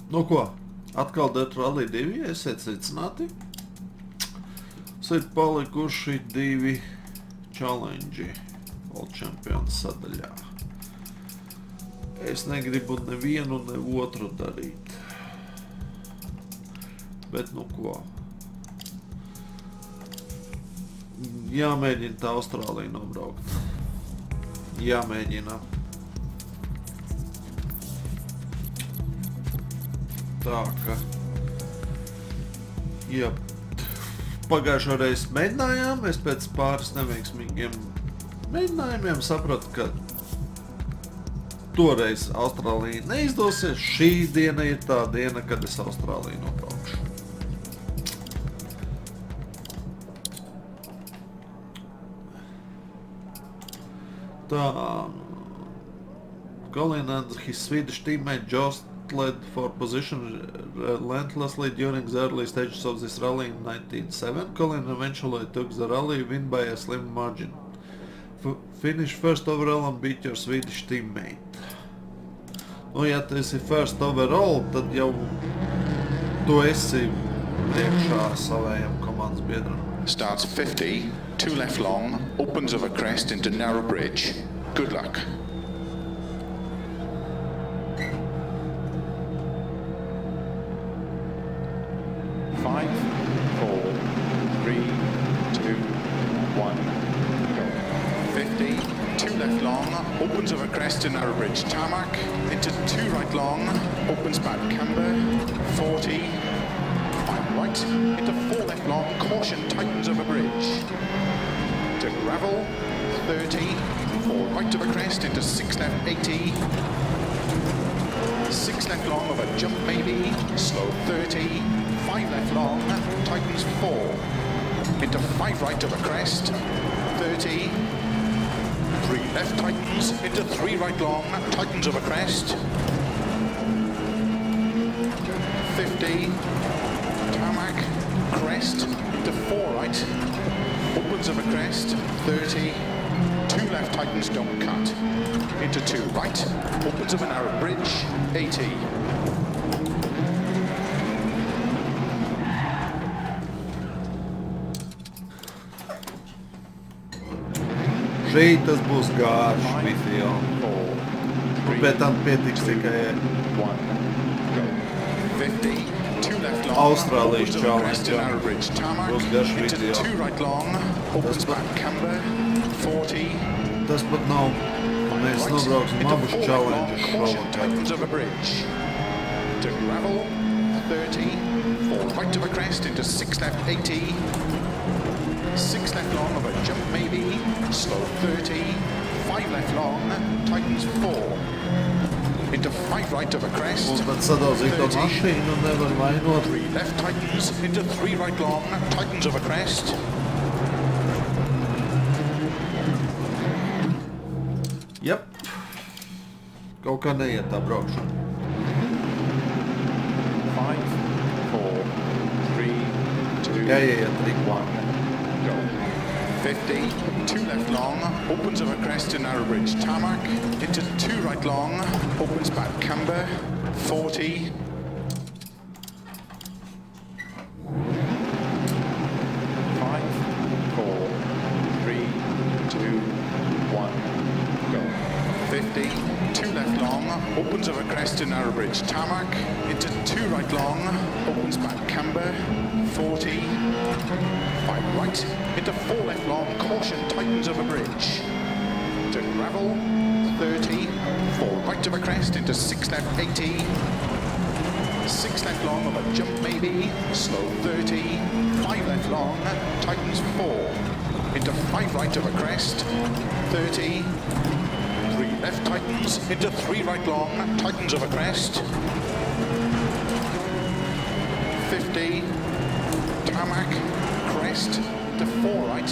Nu ko, atkal Dirt Rally 2, esiet sveicināti. Ir palikuši 2 challenge World Champions sadaļā. Es negribu nevienu, ne otru darīt. Bet nu ko. Jāmēģina tā Austrāliju nobraukt. Jāmēģina. Tā ka... Jā. Pagājušo reizi mēģinājām, es pēc pāris neveiksmīgiem mēģinājumiem sapratu, ka toreiz Austrālija neizdosies. Šī diena ir tā diena, kad es Austrāliju nobraukšu. Tā. Colin and his Swedish teammate just led for position relentlessly during the early stages of this rally in 1907. Colin eventually took the rally win by a slim margin. Finish first overall and beat your Swedish teammate. Nu, ja tu esi first overall, tad jau tu esi priekšā savējam komandas biedram. Starts 50, 2 left long, opens over crest into narrow bridge. Good luck. Five, 4, 3, 2, 1, go. 50, 2 left long, opens over crest to narrow bridge tarmac, into 2 right long, opens back camber, 40, 5 right, into 4 left long, caution tightens over bridge, to gravel, 30, 4 right over crest, into 6 left, 80, 6 left long over jump maybe, slow 30, 5 left long, tightens 4, into 5 right over crest, 30, 3 left tightens, into 3 right long, tightens over crest, 50, tarmac, crest, into 4 right, opens over crest, 30, 2 left tightens, don't cut, into 2 right, opens over narrow bridge, 80. Šeit tas būs gārš video. Un pēc tam pietiks tikai Austrālijas challenge. Būs garš video. Tas pat nav. Mēs nobrauksim abus challenges šovakar. To gravel, 30, 4 right over crest into 6 left, 80, 6 left long over jump maybe, slow 30, 5 left long, tightens 4, into 5 right over crest, 30, 3 left tightens, into 3 right long, tightens over crest, Jep. Kaut kā neiet tā braukšana. 5, 4, 3, 2, Jāiet tik 1, go. 50, 2 left long, opens over crest to narrow bridge tarmac, into 2 right long, opens back camber, 40, 5, 4, 3, 2, 1, go. 50, 2 left long, opens over crest to narrow bridge tarmac, into 2 right long, opens back camber, 40, 5 right, into 4 left long, caution tightens over bridge, to gravel, 30, 4 right over crest, into 6 left, 80, 6 left long over jump maybe, slow 30, 5 left long, tightens 4, into 5 right over crest, 30, 3 left tightens, into 3 right long, tightens over crest, 50, tarmac, crest, to 4 right,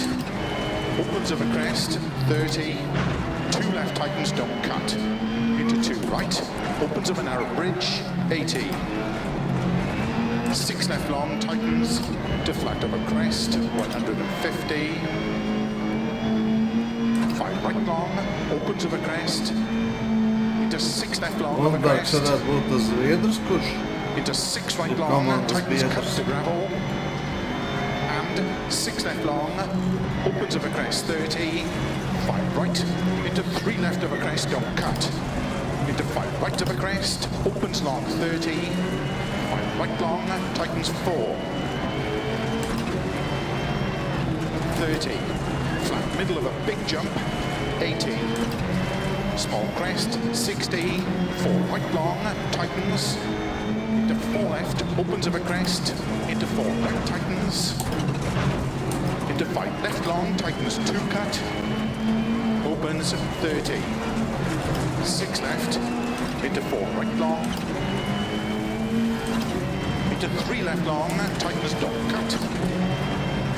opens over crest, 30, 2 left tightens, don't cut, into 2 right, opens over narrow bridge, 80, 6 left long, tightens, to flat over crest, 150, 5 right long, opens over crest, into 6 left long over Labāks crest. varētu būt tas Zviedrs, kurš into 6 right Come long, on, tightens let's be cut to gravel, and 6 left long, opens of a crest 30, 5 right, into 3 left of a crest, don't cut, into 5 right of a crest, opens long 30, 5 right long, tightens 4, 30, flat middle of a big jump, 80, small crest, 60, 4 right long, tightens, into 4 left, opens of a crest, into 4 right, tightens, into 5 left long, tightens 2 cut, opens 30, 6 left, into 4 right long, into 3 left long, tightens don't cut,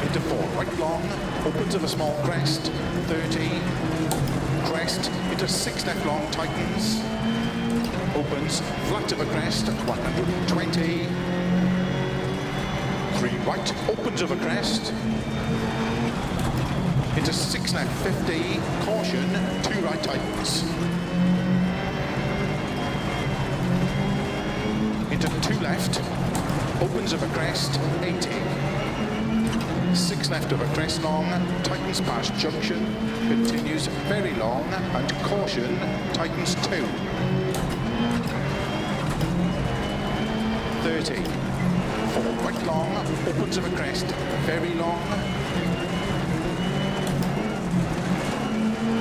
into 4 right long, opens of a small crest, 30, crest, into 6 left long, tightens, opens, flat of a crest, 120, 3 right, opens of a crest, into 6 left, 50, caution, 2 right, tightens, into 2 left, opens of a crest, 80, 6 left of a crest long, tightens past junction, continues very long, and caution, tightens 2. 30, 4 right long, opens of a crest, very long,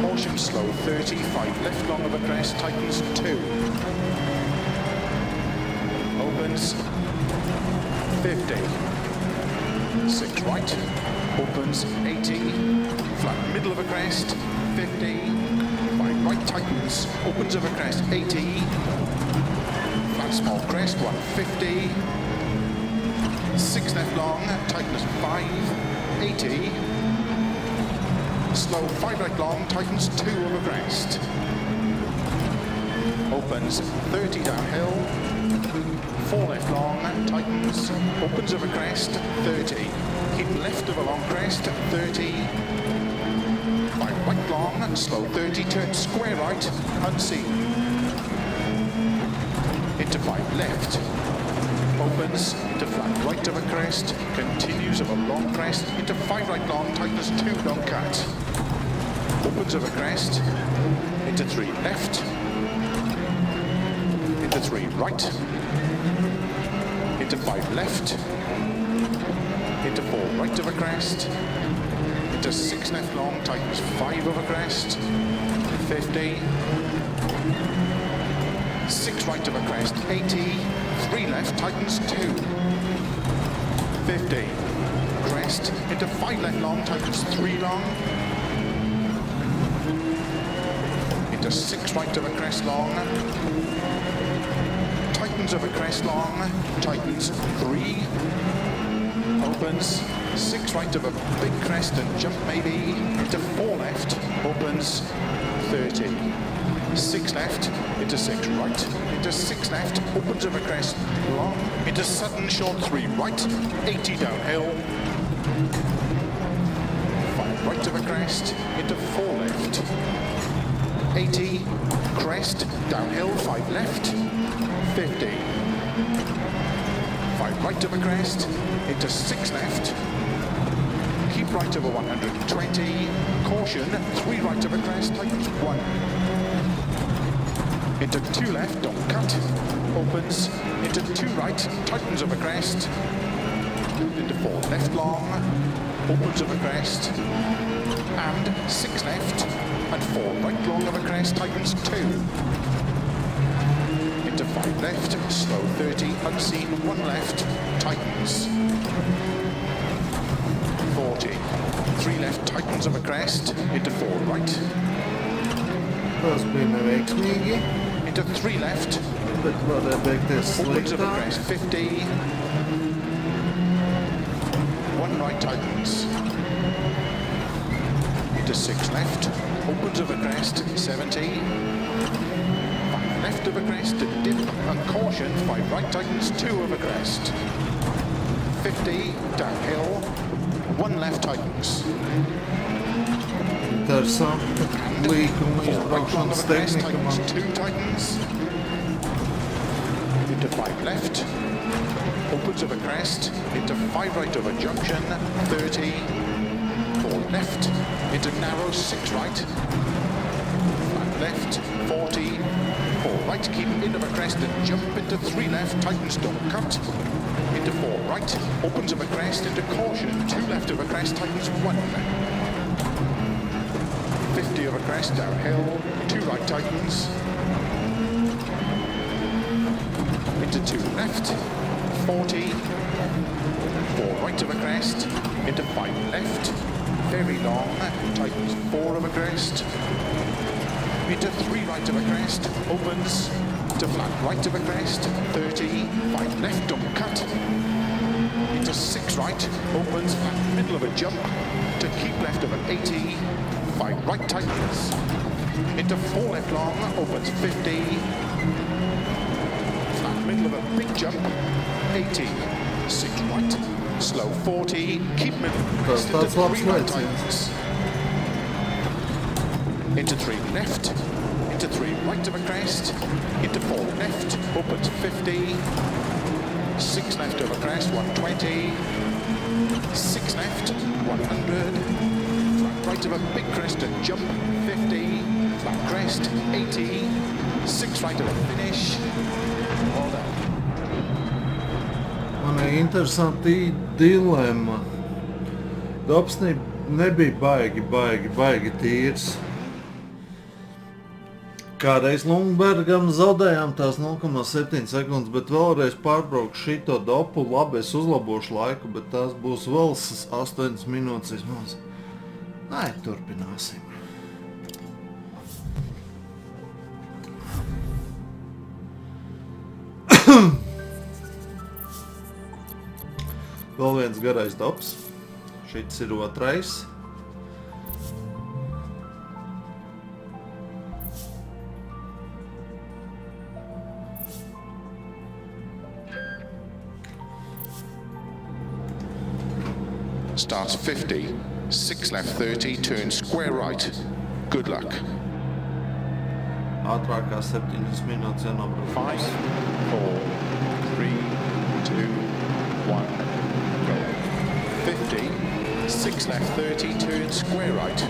caution slow, 30, 5 left long of a crest, tightens 2. Opens, 50. 6 right, opens 80, flat middle of a crest, 50, 5 right tightens, opens of a crest, 80, flat small crest, 150, 6 left long, tightens 5, 80, slow 5 right long, tightens 2 of a crest, opens 30 downhill, 4 left long, tightens, opens of a crest, 30, keep left of a long crest, 30, 5 right long, slow 30, turn square right, unseen, into 5 left, opens, into flat right of a crest, continues of a long crest, into 5 right long, tightens 2, don't cut, opens of a crest, into 3 left, into 3 right, into 5 left, into 4 right of a crest, into 6 left long, tightens 5 of a crest, 50, 6 right of a crest, 80, 3 left, tightens 2, 50, crest, into 5 left long, tightens 3 long, into 6 right of a crest long, tightens of a crest long, tightens 3, opens, 6 right of a big crest and jump maybe, into 4 left, opens 30, 6 left, into 6 right, into 6 left, opens of a crest long, into sudden short 3 right, 80 downhill, 5 right of a crest, into 4 left, 80, crest, downhill, 5 left, 50, 5 right of a crest, into 6 left, keep right over 120, caution, 3 right of a crest, tightens 1, into 2 left, don't cut, opens, into 2 right, tightens of a crest, into 4 left long, opens of a crest, and 6 left, and 4 right long of a crest, tightens 2, into 5 left, slow 30, unseen, 1 left, tightens, 40, 3 left, tightens of a crest, into 4 right, into 3 left, opens of a crest, 50, 1 right, tightens, into 6 left, opens of a crest, 70, 5 left of a crest, a dip, and caution, 5 right, tightens, 2 of a crest, 50, downhill, 1 left, tightens, Interesant. Līkuma right long of izbraukšanas a crest, tehnika man. tightens, 2 tightens, into 5 left, opens of a crest, into 5 right of a junction, 30, 4 left, into narrow, 6 right, 5 left, 40, 4 right, keep in of a crest and jump into 3 left, tightens, don't cut, into 4 right, opens of a crest, into caution, 2 left of a crest, tightens 1, 50 of a crest, downhill, 2 right tightens, into 2 left, 40, 4 right of a crest, into 5 left, very long, tightens 4 of a crest, into 3 right of a crest, opens, to flat right of a crest, 30, 5 left, don't cut, into 6 right, opens, flat middle of a jump, to keep left of an 80, 5 right tightens, into 4 left long, opens 50, flat middle of a big jump, 80, 6 right, slow 40, keep middle, crest into 3 right tightens, into 3 left, into 3 right of a crest, into 4 left, opens 50, 6 left of a crest, 120, 6 left, 100, flat right of a big crest and jump, 50, flat crest, 80, 6 right of a finish, well done. Man ir interesanti dilemma. Dops nebija baigi tīrs. Kādreiz Lundbergam zaudējām tās 0,7 sekundes, bet vēlreiz pārbraukšu šito dopu. Labi, es uzlabošu laiku, bet tās būs vēl 8 minūtes vismaz. Nē, turpināsim. Vēl viens garais dops. Šits ir otrais. Starts 50, 6 left 30, turn square right. Good luck. Ātrākā 7 minūtes jānobrauc. 5, 4, 3, 2, 1, go. 50, 6 left 30, turn square right.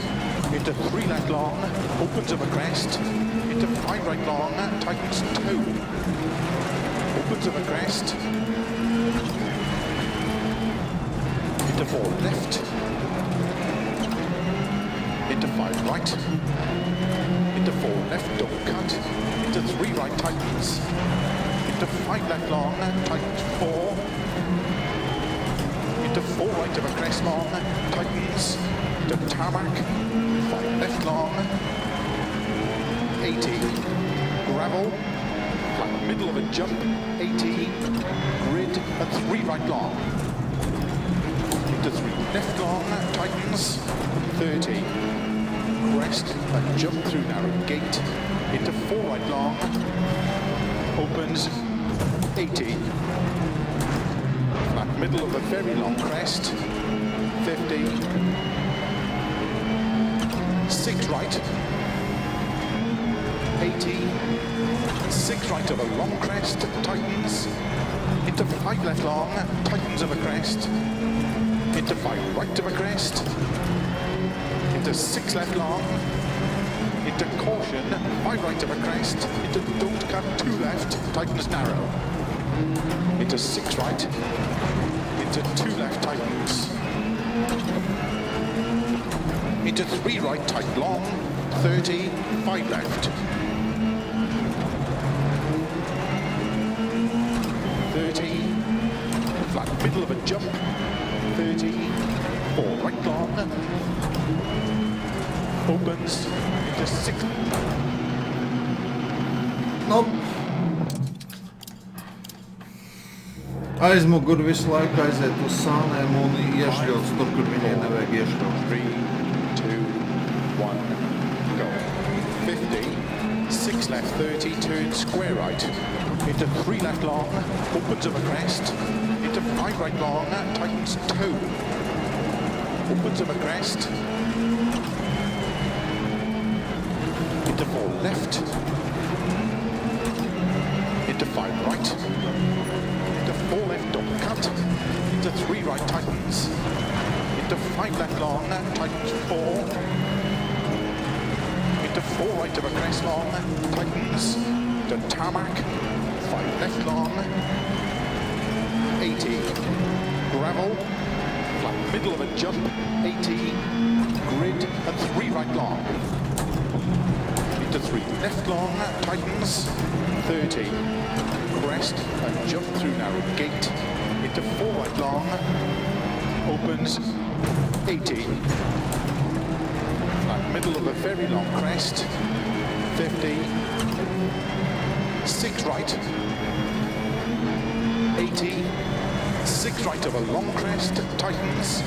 Into 3 left long, opens of a crest. Into 5 right long, tightens toe. Opens of a crest. Into 4 left, into 5 right, into 4 left, don't cut, into 3 right tightens, into 5 left long, tightens 4, into 4 right of a crest long, tightens, to tarmac, 5 left long, 80, gravel, flat middle of a jump, 80, grid, and 3 right long. Into 3 left long, tightens, 30, crest and jump through narrow gate, into 4 right long, opens, 80, flat middle of a very long crest, 50, 6 right, 80, 6 right of a long crest, tightens, into 5 left long, tightens of a crest, into 5 right of a crest, into 6 left long, into caution, 5 right of a crest, into don't cut, 2 left, tightens narrow, into 6 right, into 2 left tightens, into 3 right tight long, 30, 5 left, 30, flat middle of a jump, 30, 4 right long, opens into 6. Nope. Aizmuguri visu laiku aiziet uz sānēm un iešļauts tur, kur viņai nevajag iešļaut. 3, 2, 1, go. 50, 6 left 30, turn square right, into 3 left long, opens of a crest, into 5 right long, tightens toe, opens of a crest, into 4 left, into 5 right, tightens 4. Into 4 right of a crest long, tightens to tarmac, 5 left long, 80, gravel, flat middle of a jump, 80, grid and 3 right long. Into 3 left long, tightens, 30, crest and jump through narrow gate, into 4 right long, opens, 80, flat middle of a very long crest, 50, 6 right, 80, 6 right of a long crest, tightens,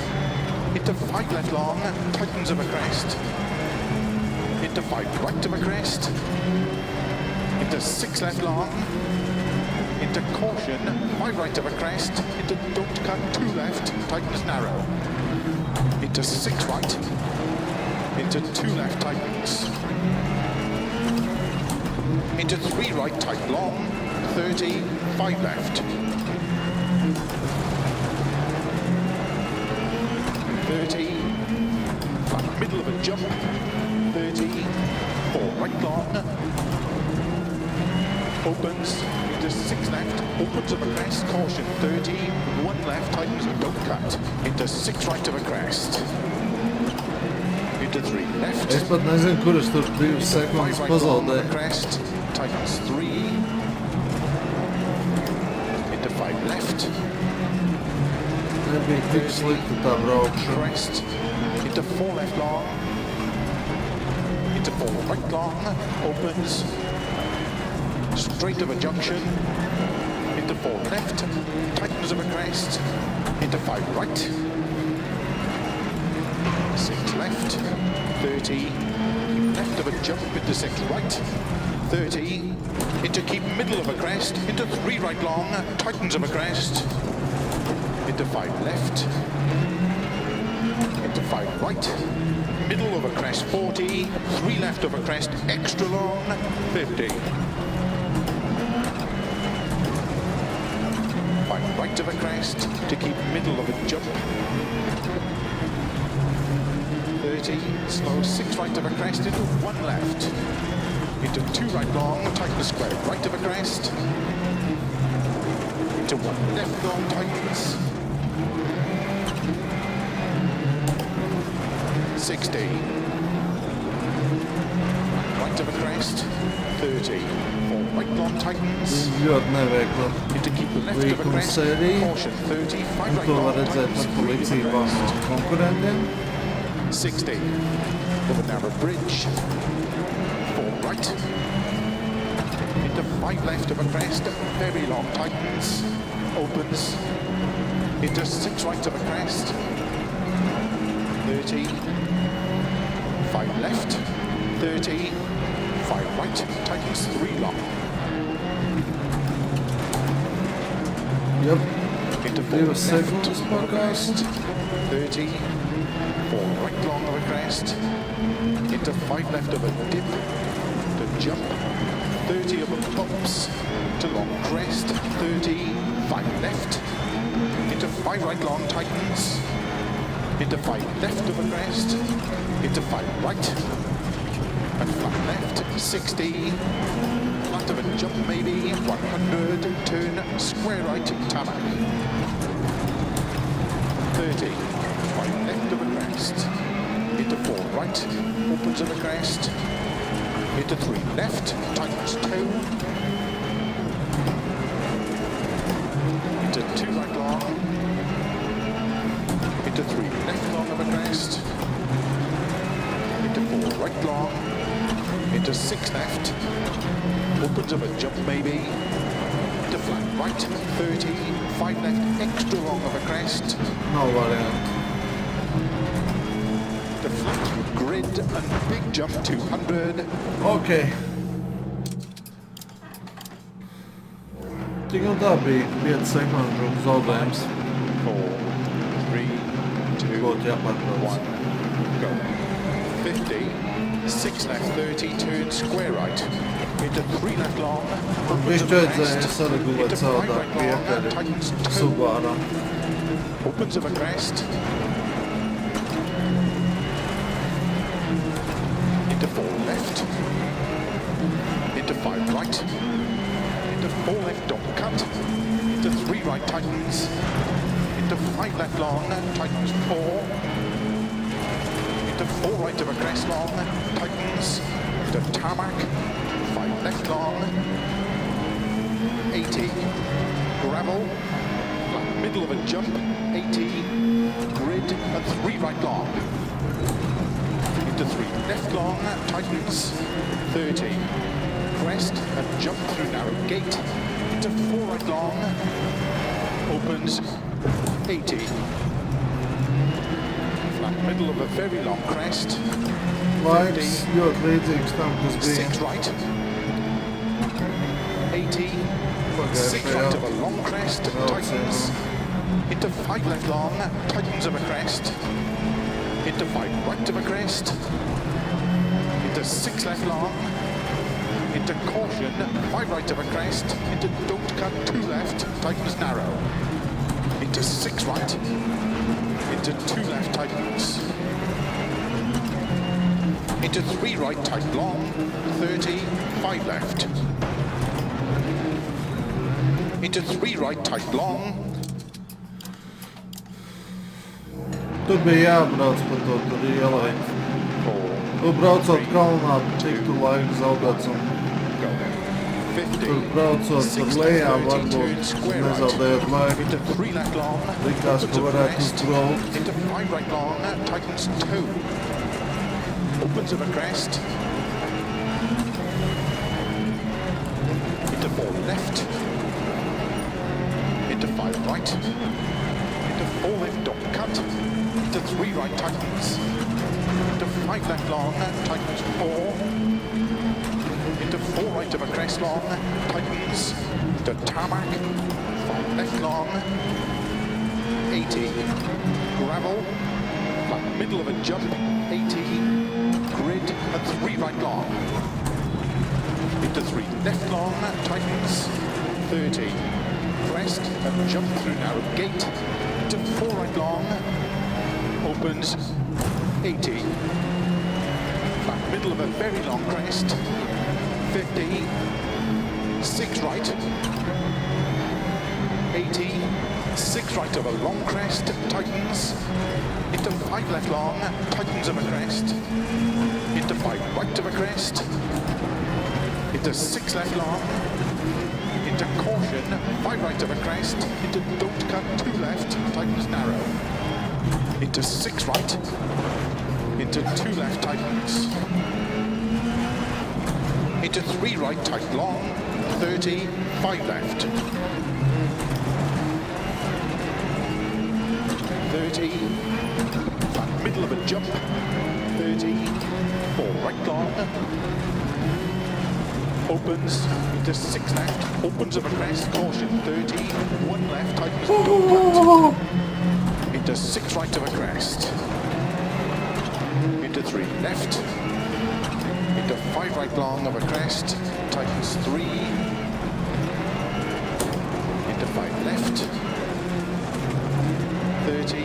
into 5 left long, tightens of a crest, into 5 right of a crest, into 6 left long, into caution, 5 right of a crest, into don't cut, 2 left, tightens narrow, into 6 right, into 2 left, tightens, into 3 right, tight long, 30, 5 left, 30, flat middle of a jump, 30, 4 right long, opens, into 6 left, opens of a crest, caution, 30, 1 left, tightens and don't cut, into 6 right of a crest, into 3 left, Es pat nezinu, kuras tur 2 sekundes right pazaudēju. crest, tightens 3, into 5 left, Nebija tik slikta tā braukšana. crest, into 4 left long, into 4 right long, opens, straight of a junction, into 4 left, tightens of a crest, into 5 right, 6 left, 30, left of a jump into 6 right, 30, into keep middle of a crest, into 3 right long, tightens of a crest, into 5 left, into 5 right, middle of a crest 40, 3 left of a crest, extra long, 50. 5 right of a crest to keep middle of a jump. 30, slow 6 right of a crest into 1 left. Into 2 right long, tighten square right of a crest. Into 1 left long, tightens. 60. Right of a crest, 30. 4 right long, tightens. Ļoti neveikla Into keep left of a līkuma crest, sērija. caution, 30. 5 Un right to var long, redzēt tightens. par līdzībā no konkurentiem. 60. Over narrow bridge. 4 right. Into 5 left of a crest. Very long, tightens. Opens. Into 6 right of a crest. 30. 5 left. 30. 5 right. Tightens 3 long. Yep. Into 4 2 left sekundes of a pagājusi. crest. 30. 4 right long of a crest. Into 5 left of a dip. To jump. 30 of a bumps. To long crest. 30. 5 left. Into 5 right long, tightens. Into 5 left of a crest. Into 5 right. And flat left. 60. Flat of a jump maybe. 100. Turn. Square right. Tarmac. 30. 5 left of a crest. Into 4 right. Opens of a crest. Into 3 left. Tightens 2. Into 2 right long. Into 3 left long of a crest. Into 4 right long. Into 6 left. Opens of a jump maybe. Into flat right. 30. 5 left. Extra long of a crest. Nav variantu. The flat grid and big jump 200. Ok. Tik un tā bija 5 sekundžu zaudējums. 4, 3, 2, Būtu jāpārtrauc. 1, go. 50, 6 left, 30, turn square right. Into 3 left long. Viņš vajadzēja saregulēt savādāk piekari Subāram. Opens of a crest. right, into 4 left, don't cut, into 3 right, tightens, into 5 left long, tightens 4, into 4 right of a crest long, tightens, into tarmac, 5 left long, 80, gravel, flat middle of a jump, 80, grid, and 3 right long, into 3 left long, tightens, 30, crest, and jump through narrow gate, into 4 right long, opens, 80, flat middle of a very long crest, Laiks ļoti līdzīgs tam, kas bija 6 right, 80, 6 right of a long crest, tightens, into 5 left long, tightens of a crest, into 5 right of a crest, into 6 left long, into caution, 5 right of a crest, into don't cut, 2 left, tightens narrow, into 6 right, into 2 left, tightens, into 3 right, tight long, 30, 5 left, into 3 right, tight long. Tur bija jābrauc pa to tur ielai. Tu braucot kalnā, tiktu laiku zaudēts un tur braucot par lejām varbūt nezaudējot laiku. Likās, ka varētu uzbraukt. Into 5 right long, tightens 2. Opens of a crest. Into 4 left. Into 5 right. Into 4 left, don't cut. Into 3 right, tightens. Into 5 left long, tightens 4. Into 4 right of a crest long, tightens. Into tarmac. 5 left long. 80. Gravel. Flat middle of a jump. 80. Grid and 3 right long, into 3 left long, tightens, 30, crest and jump through narrow gate, into 4 right long, opens, 80, flat middle of a very long crest, 50, 6 right, 80, 6 right of a long crest, tightens, into 5 left long, tightens of a crest, into 5 right of a crest, into 6 left long, into caution, 5 right of a crest, into don't cut, 2 left, tightens narrow, into 6 right, into 2 left, tightens, into 3 right, tight long, 30, 5 left, 30, flat middle of a jump, 30, 4 right long, opens, into 6 left, opens of a crest, caution, 30, 1 left, tightens, don't cut, into 6 right of a crest, into 3 left, into 5 right long of a crest, tightens 3, into 5 left, 30,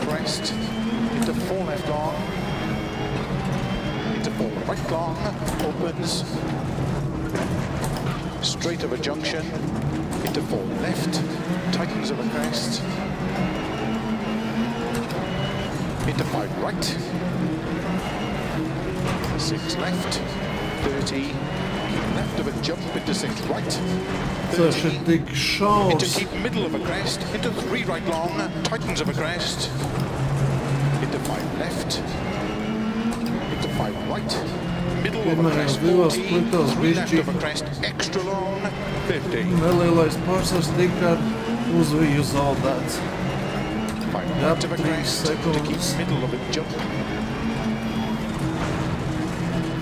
crest, into 4 left long, into 4 right long, opens, straight of a junction, into 4 left, tightens of a crest, into 5 right, 6 left, 30, left of a jump, into 6 right, 30, into keep middle of a crest, into 3 right long, tightens of a crest, into 5 left, into 5 right, middle of a crest, 40, 3 left of a crest, extra long, 50. Nelielais pārsvars tika ar uzviju zaudēts. 5 right of a crest, to keep middle of a jump.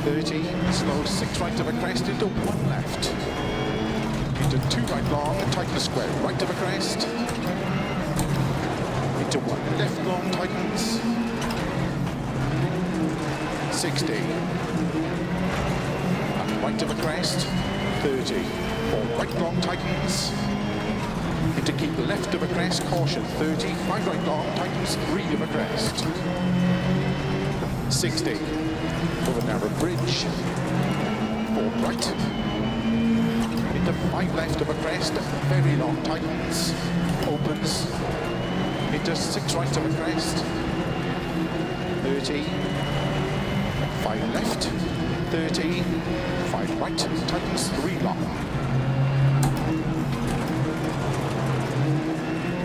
30, slow, 6 right of a crest, into 1 left. Into 2 right long, tighten square, right of a crest. Into 1 left long, tightens. 60. And right of a crest, 30. 4 right long, tightens. Into keep left of a crest, caution, 30. 5 right long, tightens, 3 of a crest. 60. Over narrow bridge, 4 right, into 5 left of a crest, very long, tightens, opens, into 6 right of a crest, 30, 5 left, 30, 5 right, tightens, 3 long,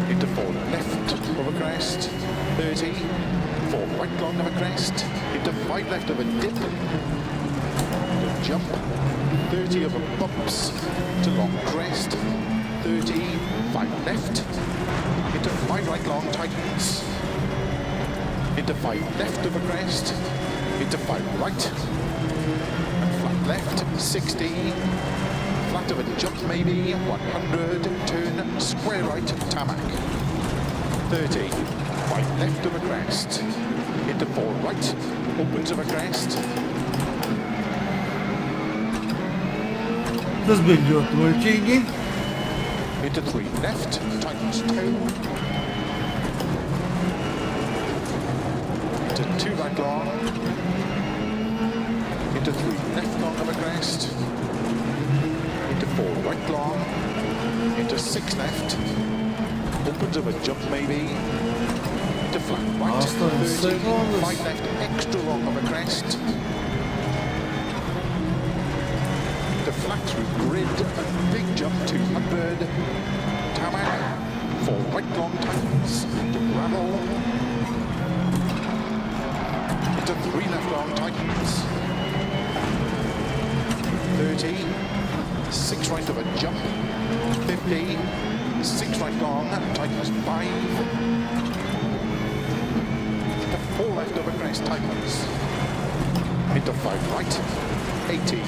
into 4 left of a crest, 30, 4 right long of a crest, into 5 left of a dip, to jump, 30 of a bumps, to long crest, 30, 5 left, into 5 right long tightens, into 5 left of a crest, into 5 right, and flat left, 60, flat of a jump maybe, 100, turn, square right, tarmac, 30, 5 left of a crest, into 4 right, opens of a crest, Tas bija ļoti muļķīgi. into 3 left, tightens toe, into 2 right long, into 3 left long of a crest, into 4 right long, into 6 left, opens of a jump maybe, into flat right, 30, 5 left, extra long of a crest, the flat through grid, a big jump 200, tarmac, 4 right long tightens, to gravel, into 3 left long tightens, 30, 6 right of a jump, 50, 6 right long, tightens 5, into 4 left of a crest tightens, into 5 right, 80,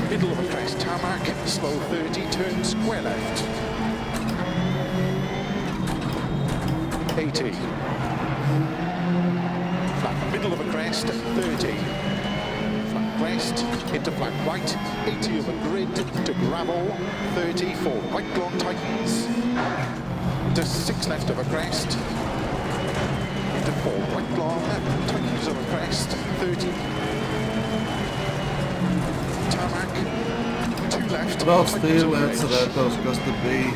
middle of a crest, tarmac, slow 30, turn square left, 80, flat middle of a crest, 30, flat crest, into flat right, 80 of a grid, to gravel, 30, 4 right long tightens, into 6 left of a crest, into 4 right long, tightens of a crest, 30, tarmac, 2 left, Brauc stīli atcerētos, kas te bija.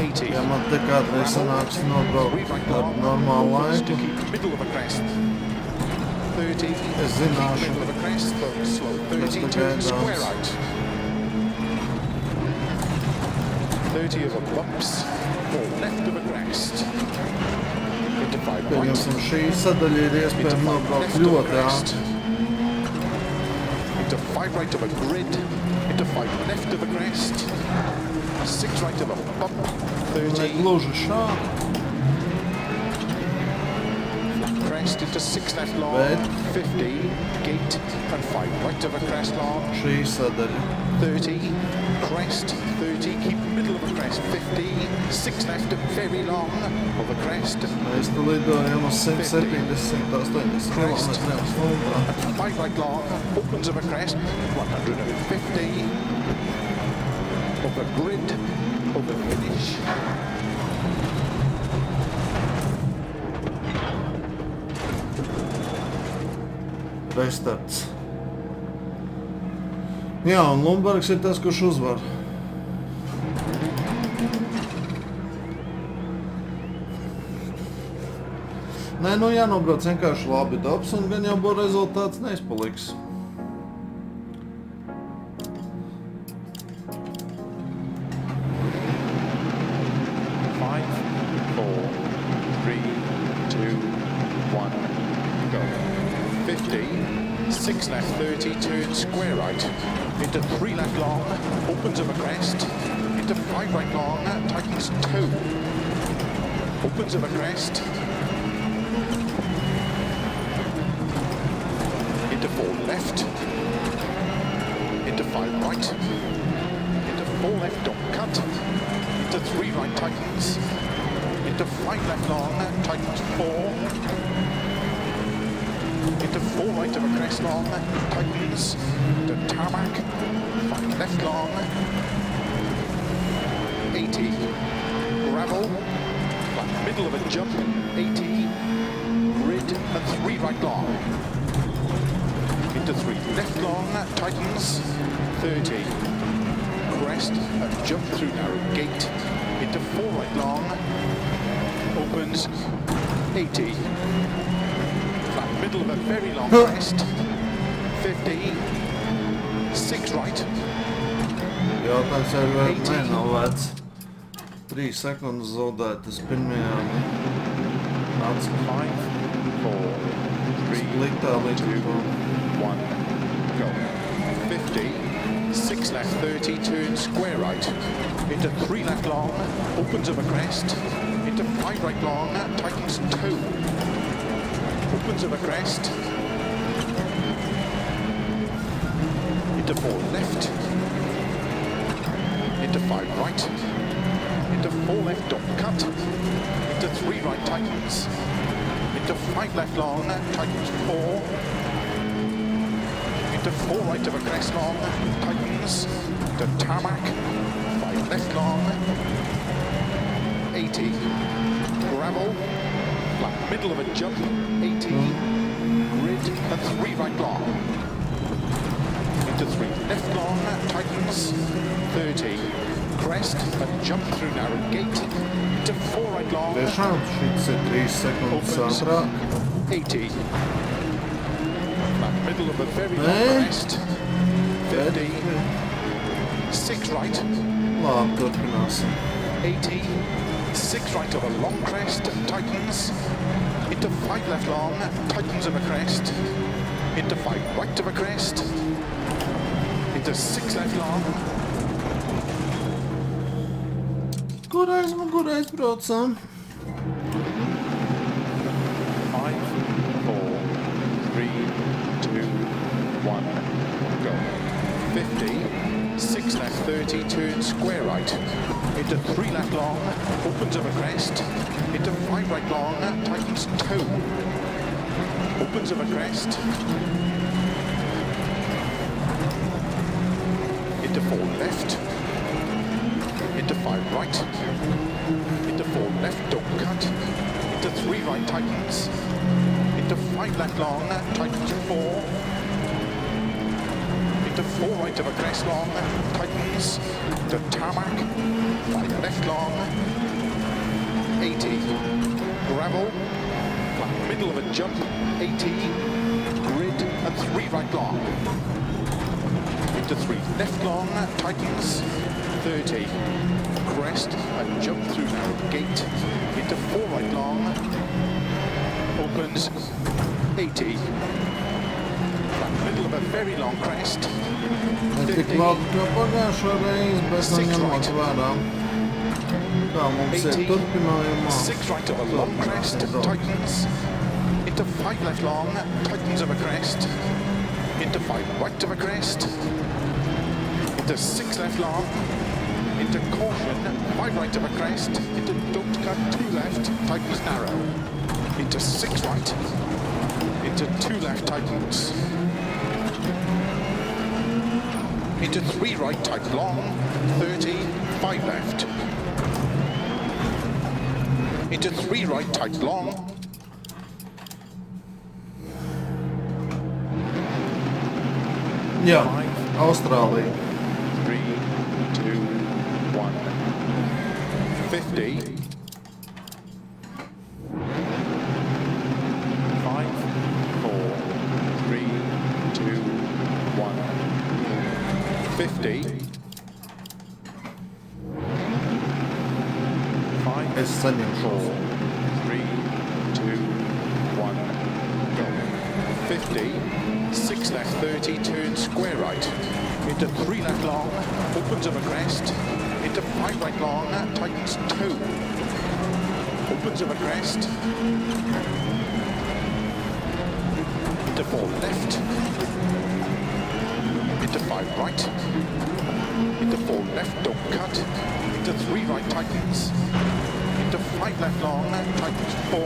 80. Ja man te kādreiz sanāks nobraukt ar normālu laiku, Middle of a crest. 30. es zināšu, Middle of a crest, slow 30, turn square right. 30 of a bumps, 4 left of a crest. Into 5 right. pieņemsim, šī sadaļa ir iespējama nobraukt ļoti ātri. Into 5 right of a grid, into 5 left of a crest, 6 right of a bump, 30, Gluži šādi, crest into 6 left long, Bet 50, gate, and 5 right of a crest long, šī sadaļa. 30, crest, 30, keep middle of a crest, 50, 6 left, very long of a crest, Mēs te lidojam uz 170-180 km/h. 5 right long, opens of a crest, 150, over grid, over finish. Restarts. Jā, un Lumbergs ir tas, kurš uzvar. Nē, nu jānobrauc vienkārši labi dabs, un gan jau būs rezultāts neizpaliks. Left 30, turn square right, into 3 left long, opens of a crest, into 5 right long, tightens toe, opens of a crest, into 4 left, into 5 right, into 4 left, don't cut, into 3 right tightens, into 5 left long, tightens 4, into 4 right of a crest long, tightens, to tarmac, 5 left long, 80, gravel, flat middle of a jump, 80, grid, and 3 right long, into 3 left long, tightens, 30, crest, and jump through narrow gate, into 4 right long, opens 80, flat middle of a very long crest, 50, 6 right, Jautājums ir vēl nenovēts. 3 sekundes zaudētas pirmajā nāca 5, 4, 3, spliktā līdz 2, 1, go. 50, 6 left 30, turn square right, into 3 left long, opens of a crest, into 5 right long, tightens 2, opens of a crest, into 4 left, into 5 right, into 4 left don't cut, into 3 right tightens, into 5 left long, tightens 4, into 4 right of a crest long, tightens, to tarmac, 5 left long, 80, gravel, flat middle of a jump, 80, grid, and 3 right long, into 3 left long, tightens, 30, crest, and jump through narrow gate, into 4 right long, Tiešām šis ir 3 sekundes ātrāk. 80, flat middle of a very long crest, 50, 6 right, Labi, turpināsim. 80, 6 right of a long crest, tightens, into 5 left long, tightens of a crest, into 5 right of a crest, into 6 left long, Kur aizbraucam? 5, 4, 3, 2, 1, go. 50, 6 left 30, turn square right, into 3 left long, opens of a crest, into 5 right long, tightens 2, opens of a crest, into 4 left, into 5 right, into 4 left, don't cut, into 3 right tightens, into 5 left long, tightens 4, into 4 right of a crest long, tightens, to tarmac, 5 left long, 80, gravel, flat middle of a jump, 80, grid, and 3 right long, into 3 left long, tightens, 30, crest, and jump through narrow gate, into 4 right long, opens, 80, flat middle of a very long crest, Ne tik 50, labi kā pagājušo reizi, bet nu 6 ņemot right. vērā. Kā mums ir 80, turpinājumā. 6 right of a long crest, tightens, into 5 left long, tightens of a crest, into 5 right of a crest, into 6 left long, into caution, 5 right of a crest, into don't cut, 2 left, tightens narrow, into 6 right, into 2 left tightens, into 3 right tight long, 30, 5 left, into 3 right tight long, Jā, Austrālija. 3, 2, 1, 50, 5, 4, 3, 2, 1, 50, 5, Es saņemšu. 4, 3, 2, 1, go. 50, 6 left 30, turn square right, into 3 left long, opens of a crest, into 5 right long, tightens 2, opens of a crest, into 4 left, into 5 right, into 4 left, don't cut, into 3 right tightens, into 5 left long, tightens 4,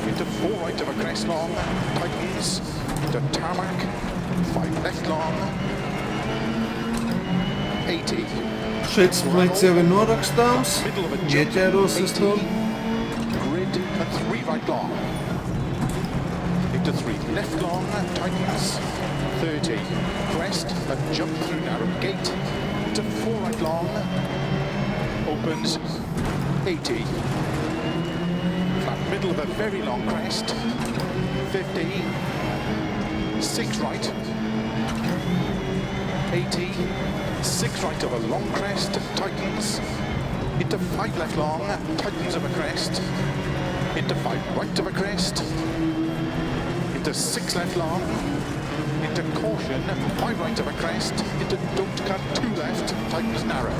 into 4 right of a crest long, tightens, into tarmac, 5 left long, 80, Šeit splits jau ir norakstāms. middle of a jump, Ieķēros es 80, to. grid, and 3 right long, into 3 left long, tightens, 30, crest, a jump through narrow gate, into 4 right long, opens 80, flat middle of a very long crest, 50, 6 right, 80, 6 right of a long crest, tightens, into 5 left long, tightens of a crest, into 5 right of a crest, into 6 left long, into caution, 5 right of a crest, into don't cut 2 left, tightens narrow,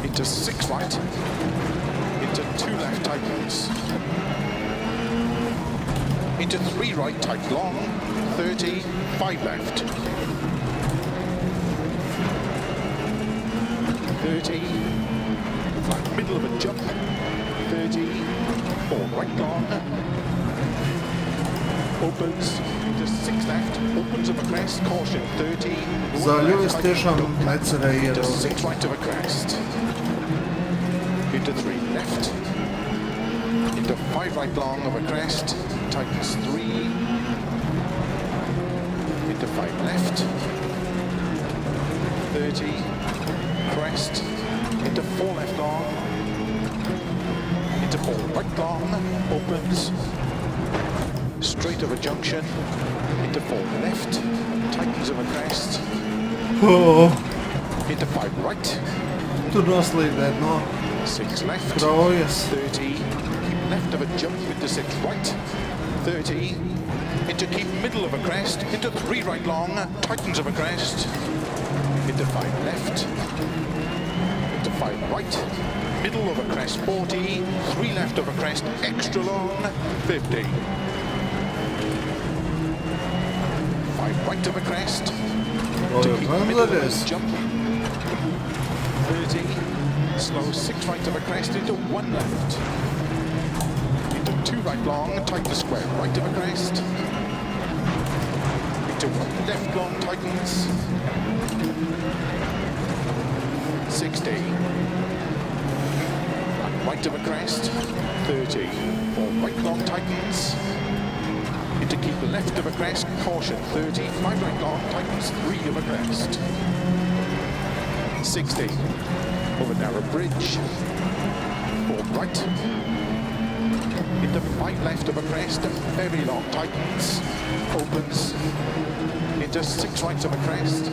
into 6 right, into 2 left, tightens, into 3 right, tight long, 30, 5 left, 30, flat middle of a jump, 30, 4 right long, opens, into 6 left, opens of a crest, caution, 30, Zaļo es tiešām necerēju into ieraudzīt. 6 right of a crest, into 3 left, into 5 right long of a crest, tightens 3, into 5 left, 30, crest, into 4 left long, into 4 right long, opens, straight of a junction, into 4 left, tightens of a crest, Oh, into 5 right, tur noslīdēt no 6 left, kraujas. 30, keep left of a jump into 6 right, 30, into keep middle of a crest, into 3 right long, tightens of a crest, into 5 left, into 5 right, middle of a crest, 40, 3 left of a crest, extra long, 50. 5 right of a crest, Vēl to jau keep middle of a translēties. jump, 30, slow 6 right of a crest, into 1 left, into 2 right long, tighten square right of a crest, into 1 left long, tightens, 60, right of a crest, 30, 4 right long, tightens, into keep left of a crest, caution, 30, 5 right long, tightens, 3 of a crest, 60, over narrow bridge, 4 right, into 5 left of a crest, very long, tightens, opens, into 6 right of a crest,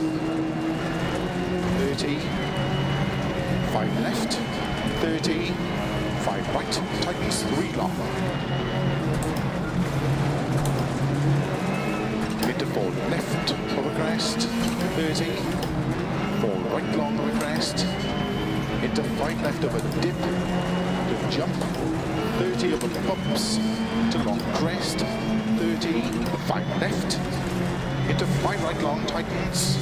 30, 5 left, 30, 5 right, tightens, 3 long, into 4 left of a crest, 30, 4 right long of a crest, into 5 left of a dip, to jump, 30 of a bumps, to long crest, 30, 5 left, into 5 right long, tightens,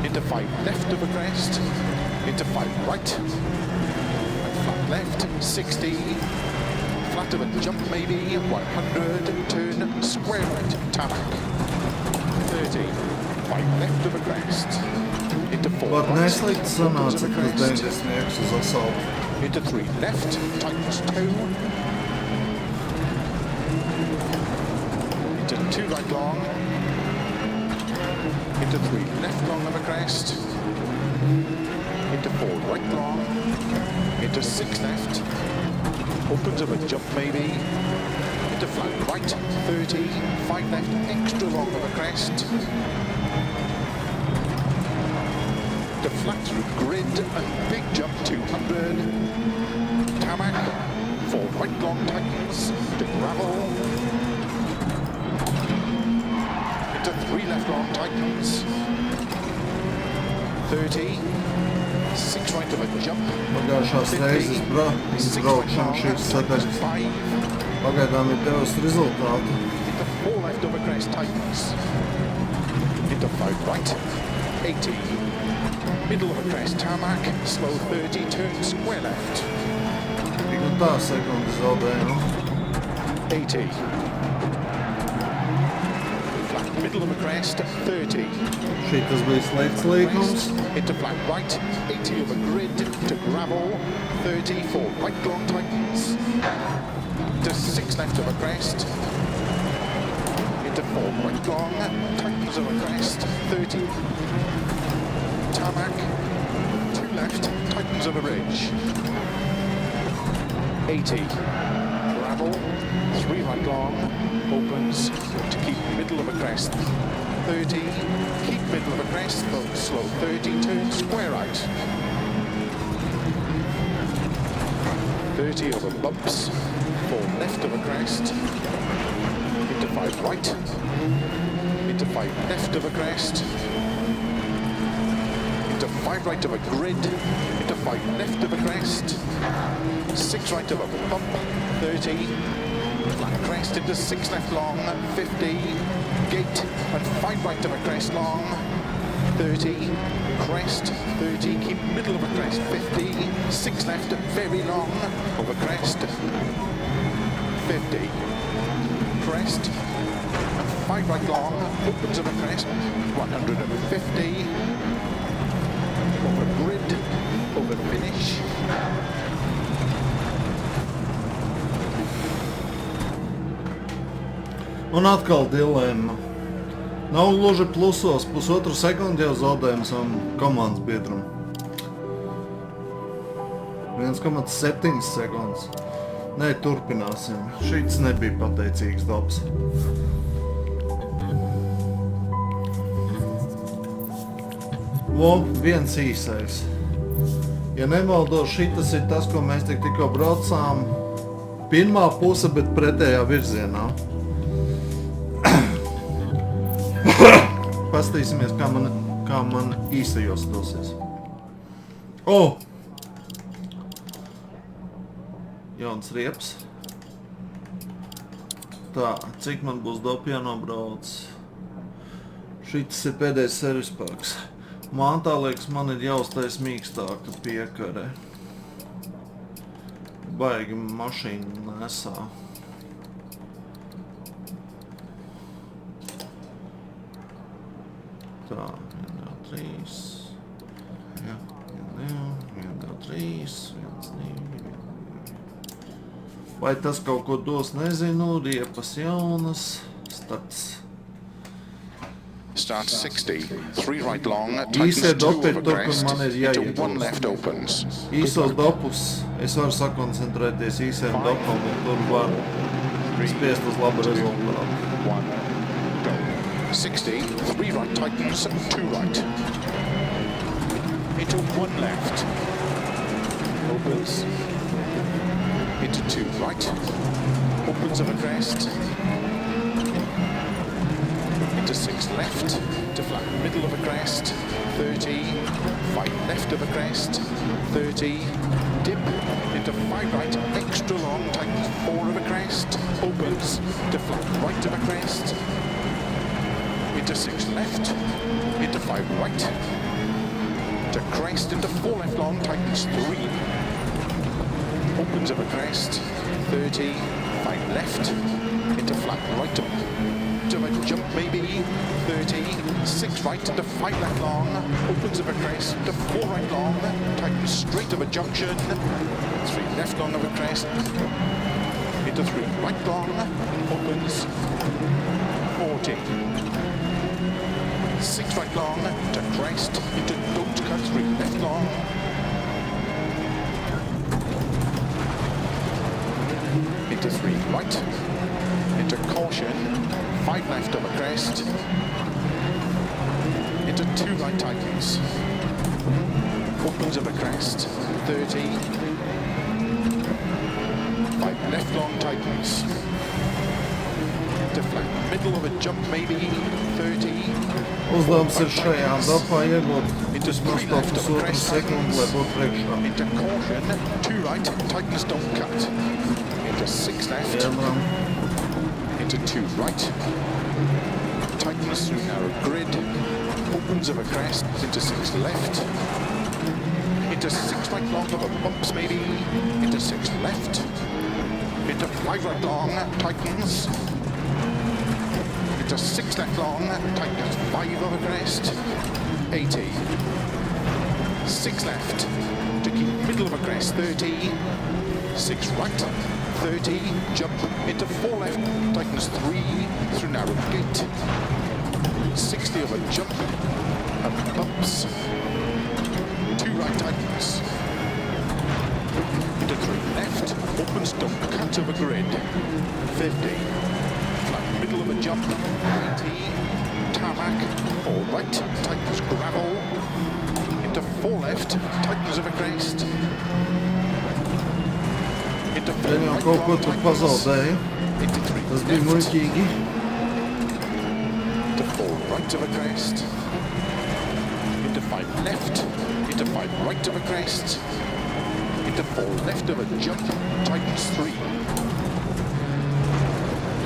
into 5 left of a crest, into 5 right, and flat left, 60, flat of a jump maybe, 100, turn, square right, tarmac, 30, 5 left of a crest, into 4 Pat right, neslīgt sanāca, ka 90 uz asaltu. into 3 left, tightens 2, into 2 right long, into 3 left long of a crest, into 4 right long, into 6 left, opens of a jump maybe, into flat right, 30, 5 left, extra long of a crest, to flat through grid, and big jump 200, tarmac, 4 right long, tightens, to gravel, into 3 left long, tightens, 30, 6 right of a jump, Pagājušās 50, reizes 6 right izbraukšana long, šīs tightens, sadaļas 5, pagaidām ir devusi rezultātu. into 4 left of a crest, tightens, into 5 right, 80, middle of a crest, tarmac, slow 30, turn square left, Tik un tā sekundes zaudējumu. 80, flat middle of a crest, 30, Šī tas bija slikts līkums. into flat right, 80 of a grid, to gravel, 30, 4 right long, tightens, to 6 left of a crest, into into 4 right long, tightens over crest, 30. Tarmac, 2 left, tightens over ridge. 80. Gravel, 3 right long, opens to keep middle of a crest. 30, keep middle of a crest, slow 30, turn square right. 30 over bumps, 4 left of a crest, into 5 right, into 5 left of a crest, into 5 right of a grid, into 5 left of a crest, 6 right of a bump, 30, flat crest into 6 left long, 50, gate and 5 right of a crest long, 30, crest, 30, keep middle of a crest, 50, 6 left, very long, over crest, 50, crest, and 5 right long, opens of a crest, 150, over grid, over finish, un atkal dilemma. Nav gluži plusos, pusotru sekundi jau zaudējums savam komandas biedram. 1,7 sekundes. Nē, turpināsim. Šits nebija pateicīgs dabs. Viens īsais. Ja nemaldos, šitas ir tas, ko mēs tikko braucām. Pirmā puse, bet pretējā virzienā. Pastīsimies, kā man īstajos dosies. Jauns rieps. Tā, cik man būs dopi jānobrauc? Šitas ir pēdējais servis parks. Man tā liekas, man ir jāuztais mīkstāka piekare. Baigi mašīna nesā. Tā, 1, 2, 3. Jā, 1, 2, 3, 1, 2. Vai tas kaut ko dos, nezinu, riepas jaunas, starts. Start 60, 3 right long, Īsie tightens 2 dopi over ir tur, kur crest, man ir into 1 jāiegūst. left opens. Īsos dopus es varu sakoncentrēties īsiem dopam un tur var spiest uz labu rezultātu. 1, go. 60, 3 right tightens, 2 right. Into 1 left. Opens. Into 2 right. Opens of a crest. Into 6 left. To flat middle of a crest. 30. 5 left of a crest. 30. Dip. Into 5 right. Extra long. Tightens 4 of a crest. Opens. To flat right of a crest. Into 6 left, into 5 right, to crest, into 4 left long, tightens 3, opens of a crest, 30, 5 left, into flat right, to a jump maybe, 30, 6 right, into 5 left long, opens of a crest, into 4 right long, tightens straight of a junction, 3 left long of a crest, into 3 right long, opens, 40. 6 right long, to crest, into don't cut 3 left long. Into 3 right, into caution, 5 left of a crest, into 2 right tightens, opens of a crest, 30, 5 left long tightens, into flat middle of a jump maybe, 30, Uzdevums ir šajā dopā iegūt vismaz to pusotru sekundi, lai būtu priekšā. Into caution, 2 right, tightens don't cut. Into 6 left. Into 2 right. Tightens through narrow grid. Opens of a crest. Into 6 left. Into 6 right long of a bumps maybe. Into 6 left. Into 5 right long, tightens. Into 6 left long, tightens 5 over crest, 80, 6 left, to keep middle of a crest, 30, 6 right, 30, jump into 4 left, tightens 3 through narrow gate. 60 over jump and bumps. 2 right tightens. Into 3 left, opens dump, cut of a grid. 50. Flat middle of a jump. 90. Tarmac. 4 right, tightens gravel. Into 4 left, tightens of a crest. Into 4 Viņam right, kaut ko long tur tightens. pazaudēja. Into 3 Tas bija left. muļķīgi. Into 4 right of a crest. Into 5 left. Into 5 right of a crest. Into 4 left of a jump. Tightens 3.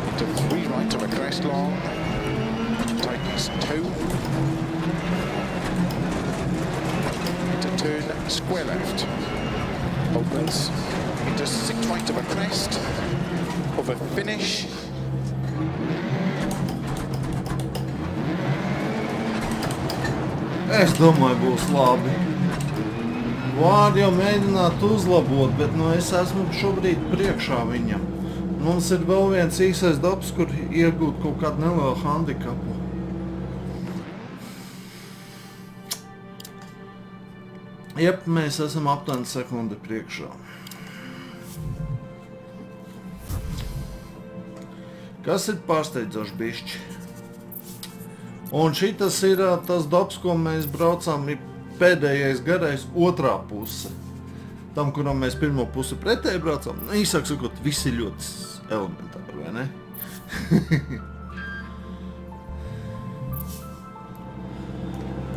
Into 3 right of a crest long. Tightens 2. Into turn square left. Opens. Into 6 right of a crest. Over finish. Es domāju, būs labi. Var jau mēģināt uzlabot, bet nu es esmu šobrīd priekšā viņam. Mums ir vēl viens īsais dabs, kur iegūt kaut kādu nelielu handikapu. Jep, mēs esam aptuveni sekundi priekšā. Kas ir pārsteidzoši bišķi? Un šitas ir tas dabs, ko mēs braucām, ir pēdējais garais otrā puse. Tam, kuram mēs pirmo pusi pretēji braucām, īsāk sakot, visi ļoti elementāri, vai ne?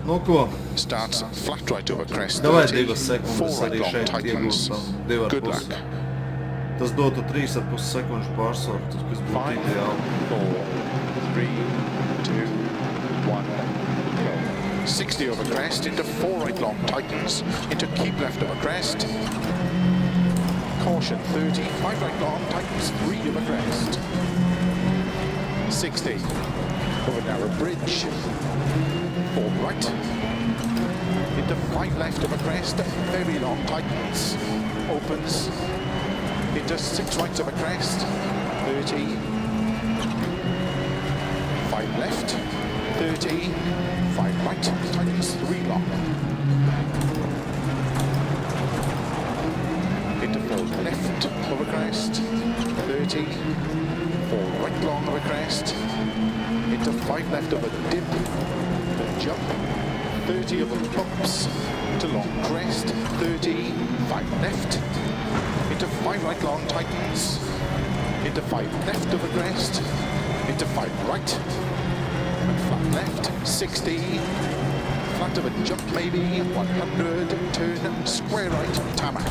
Nu ko? Starts flat right over crest. Davai 30, 2 sekundes 4 arī right long šeit tightens. iegūstam. 2,5. Good luck. Tas dotu 3,5 sekundžu pārsvaru, tas, kas būtu 5, ideāli. 4, 3, 2, 1, go. 60 over crest, into 4 right long tightens, into keep left over crest. Caution 30, 5 right long tightens, 3 over crest. 60 over narrow bridge. 4 right. Into 5 left over crest, very long tightens. Opens. Into 6 right of a crest, 30, 5 left, 30, 5 right, tightens 3 long. Into 4 left of a crest, 30, 4 right long of a crest, into 5 left of a dip, jump, 30 of a bumps, to long crest, 30, 5 left, into 5 right long tightens, into 5 left of a crest, into 5 right, and flat left, 60, flat of a jump maybe, 100, turn, square right, tarmac,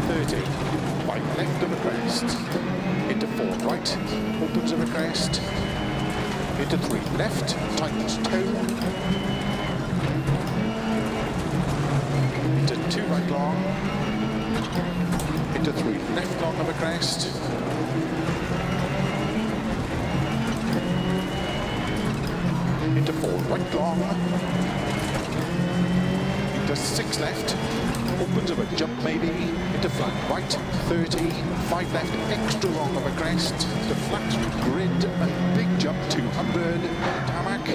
30, 5 left of a crest, into 4 right, opens of a crest, into 3 left, tightens 2, into 2 right long, into 3 left long of a crest, into 4 right long, into 6 left, opens of a jump maybe, into flat right, 30, 5 left, extra long of a crest, to flat grid and big jump 200, tarmac,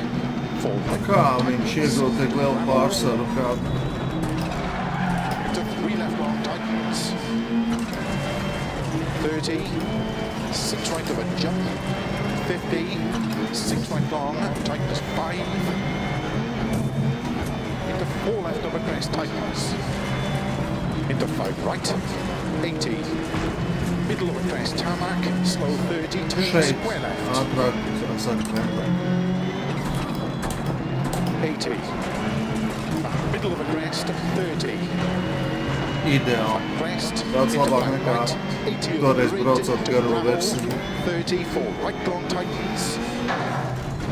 4 right Kā long viņš tightens, iegūt tik lielu pārsvaru, kā into 3 left long tightens, 30, 6 right of a jump, 50, 6 right long, tightens 5, into 4 left of a crest, tightens, into 5 right, 80, middle of a crest, tarmac, slow 30, turn šeit square left, ātrāk saka krentā. 80, middle of a crest, 30, Ideāli. crest, Daudz into labāk 5 nekā right, 80 toreiz grid, braucot to garo gravel, versiju. 30, 4 right long tightens,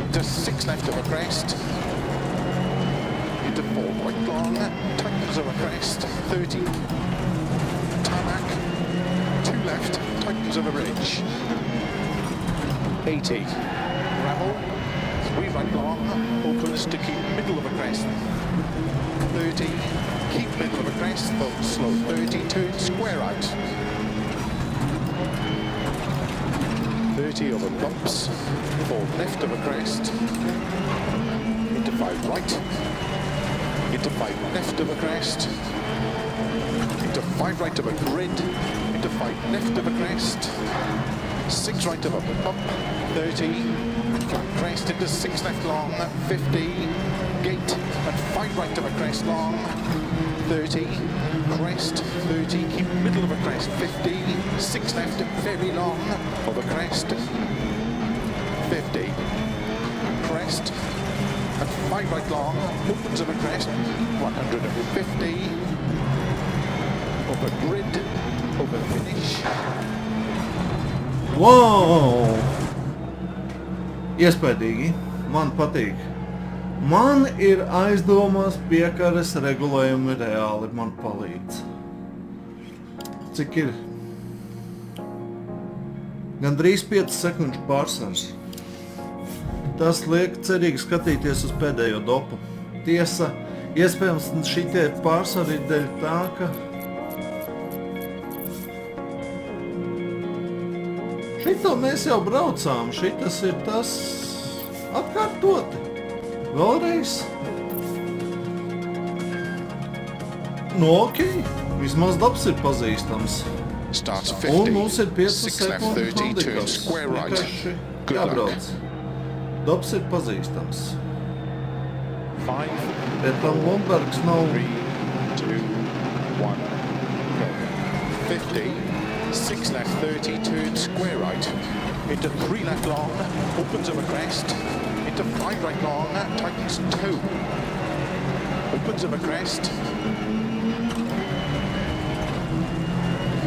into 6 left of a crest, into 4 right long, tightens of a crest, 30, tarmac, 2 left, tightens of a ridge, 80, gravel, 3 right long, opens to keep middle of a crest, 30, keep middle of a crest, slow 30, turn square out, 30 over bumps, 4 left of a crest, into 5 right, into 5 left of a crest, into 5 right of a grid, into 5 left of a crest, 6 right of a bump, 30, flat crest into 6 left long, 50, gate, and 5 right of a crest long, 30, crest, 30, keep middle of a crest, 50, 6 left, very long, of a crest, 50, crest, and 5 right long, opens of a crest, 150, over grid, over finish. Wow! Iespējīgi, man patīk. Man ir aizdomas, piekares regulējumi reāli man palīdz. Cik ir? Gandrīz 5 sekundžu pārsvars. Tas liek cerīgi skatīties uz pēdējo dopu. Tiesa, iespējams šitie pārsvari ir dēļ tā, ka šito mēs jau braucām, šitas ir tas atkārtoti. Vēlreiz. Nu, ok, vismaz dabs ir pazīstams. Starts Un 50, mums ir 5 6 left, sekundu 30, turn handikaps. square right. Vienkārši Good jābrauc. luck. Dabs ir pazīstams. 5, Bet tam Lundbergs nav 3, 2, 1, go. 50, 6 left, 30, turn square right. Into 3 left long, opens of a crest. Into 5 right long, tightens 2. Opens of a crest.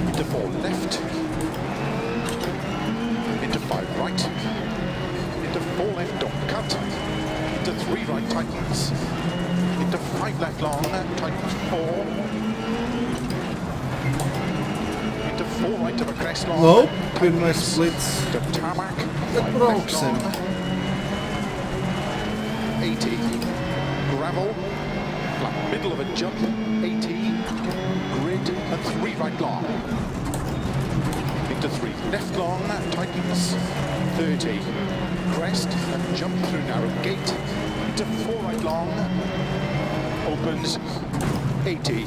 Into 4 left. Into 5 right. Into 4 left, don't cut. Into 3 right, tightens. Into 5 left long, tightens 4. Into 4 right of a crest long. Nope, pirmais splits. To tarmac. Bet 5 left brauksim. long. 80. Gravel. Flat middle of a jump. 80. Grid and 3 right long. Into 3 left long. Tightens. 30. Crest and jump through narrow gate. Into 4 right long. Opens. 80.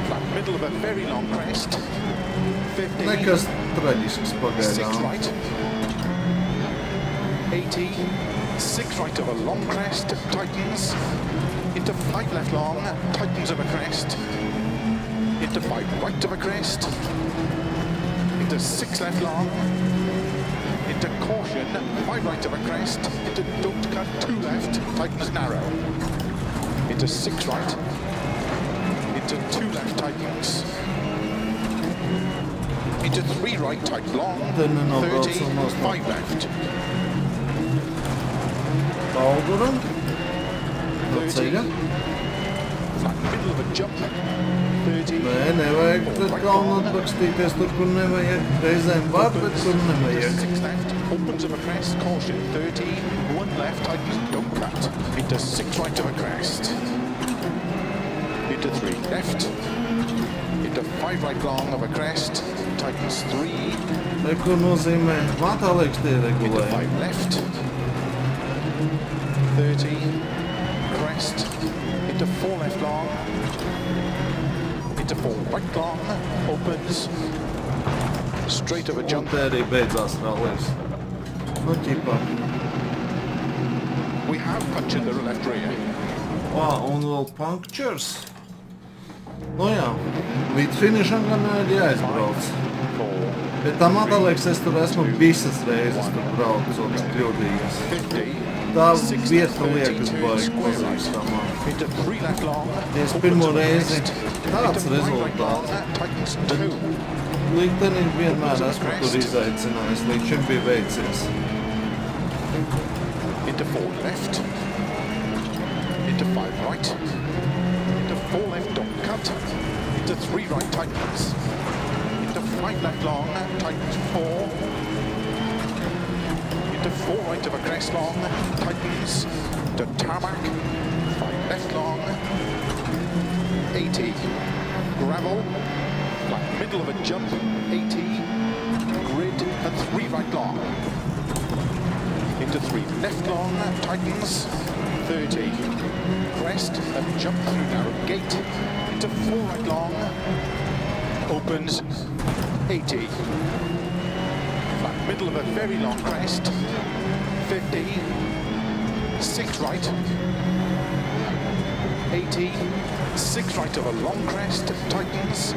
Flat middle of a very long crest. 50. Nekas traģisks 6 pagaidām. right. 80. 6 right of a long crest. Tightens. Into 5 left long. Tightens of a crest. Into 5 right of a crest. Into 6 left long. Into caution. 5 right of a crest. Into don't cut 2 left. Tightens narrow. Into 6 right. Into 2 left, tightens. Into 3 right, tight long. 30, 5 left. Palduram. No 30. ceļa. Flat middle of a jump. 30. Nē, nevajag pret kalnu atbakstīties tur, kur nevajag. Reizēm var, bet tur nevajag. 6 left, opens of a crest, caution. 30, 1 left, tightens, don't cut. Into 6 right of a crest. Into 3 left. Into 5 right long of a crest. Tightens 3. Vai ko nozīmē? Man tā liekas tie Into regulējumi. 5 left. 30. Crest. Into 4 left long. Into 4 right long. Opens. Straight of a Un jump. te arī beidzās rallies. Nu, ķipā. We have punctured the left rear. Un vēl punctures. Nu jā, līdz finišam gan ir jāizbrauc. 4, Bet tā man liekas, es tur esmu visas reizes tur braucu un kļūdījies. 50. Tā 6 vieta left, liekas 32, baigi square right. pazīstamā. Into 3 left long. Es Opens pirmo of a reizi crest. tāds Into 5 right long. rezultāts. Tightens 2. Likteni vienmēr esmu tur izaicinājis, līdz šim bija veicies. Into 4 left. Into 5 right. Into 4 left, don't cut. Into 3 right, tightens. Into 5 left long, tightens 4. Into 4 right of a crest long, tightens. To tarmac. 5 left long. 80. Gravel. Flat middle of a jump. 80. Grid. and 3 right long. Into 3 left long, tightens, 30. Crest and jump through narrow gate. Into 4 right long, opens, 80. Flat middle of a very long crest, 50. 6 right, 80. 6 right of a long crest, tightens.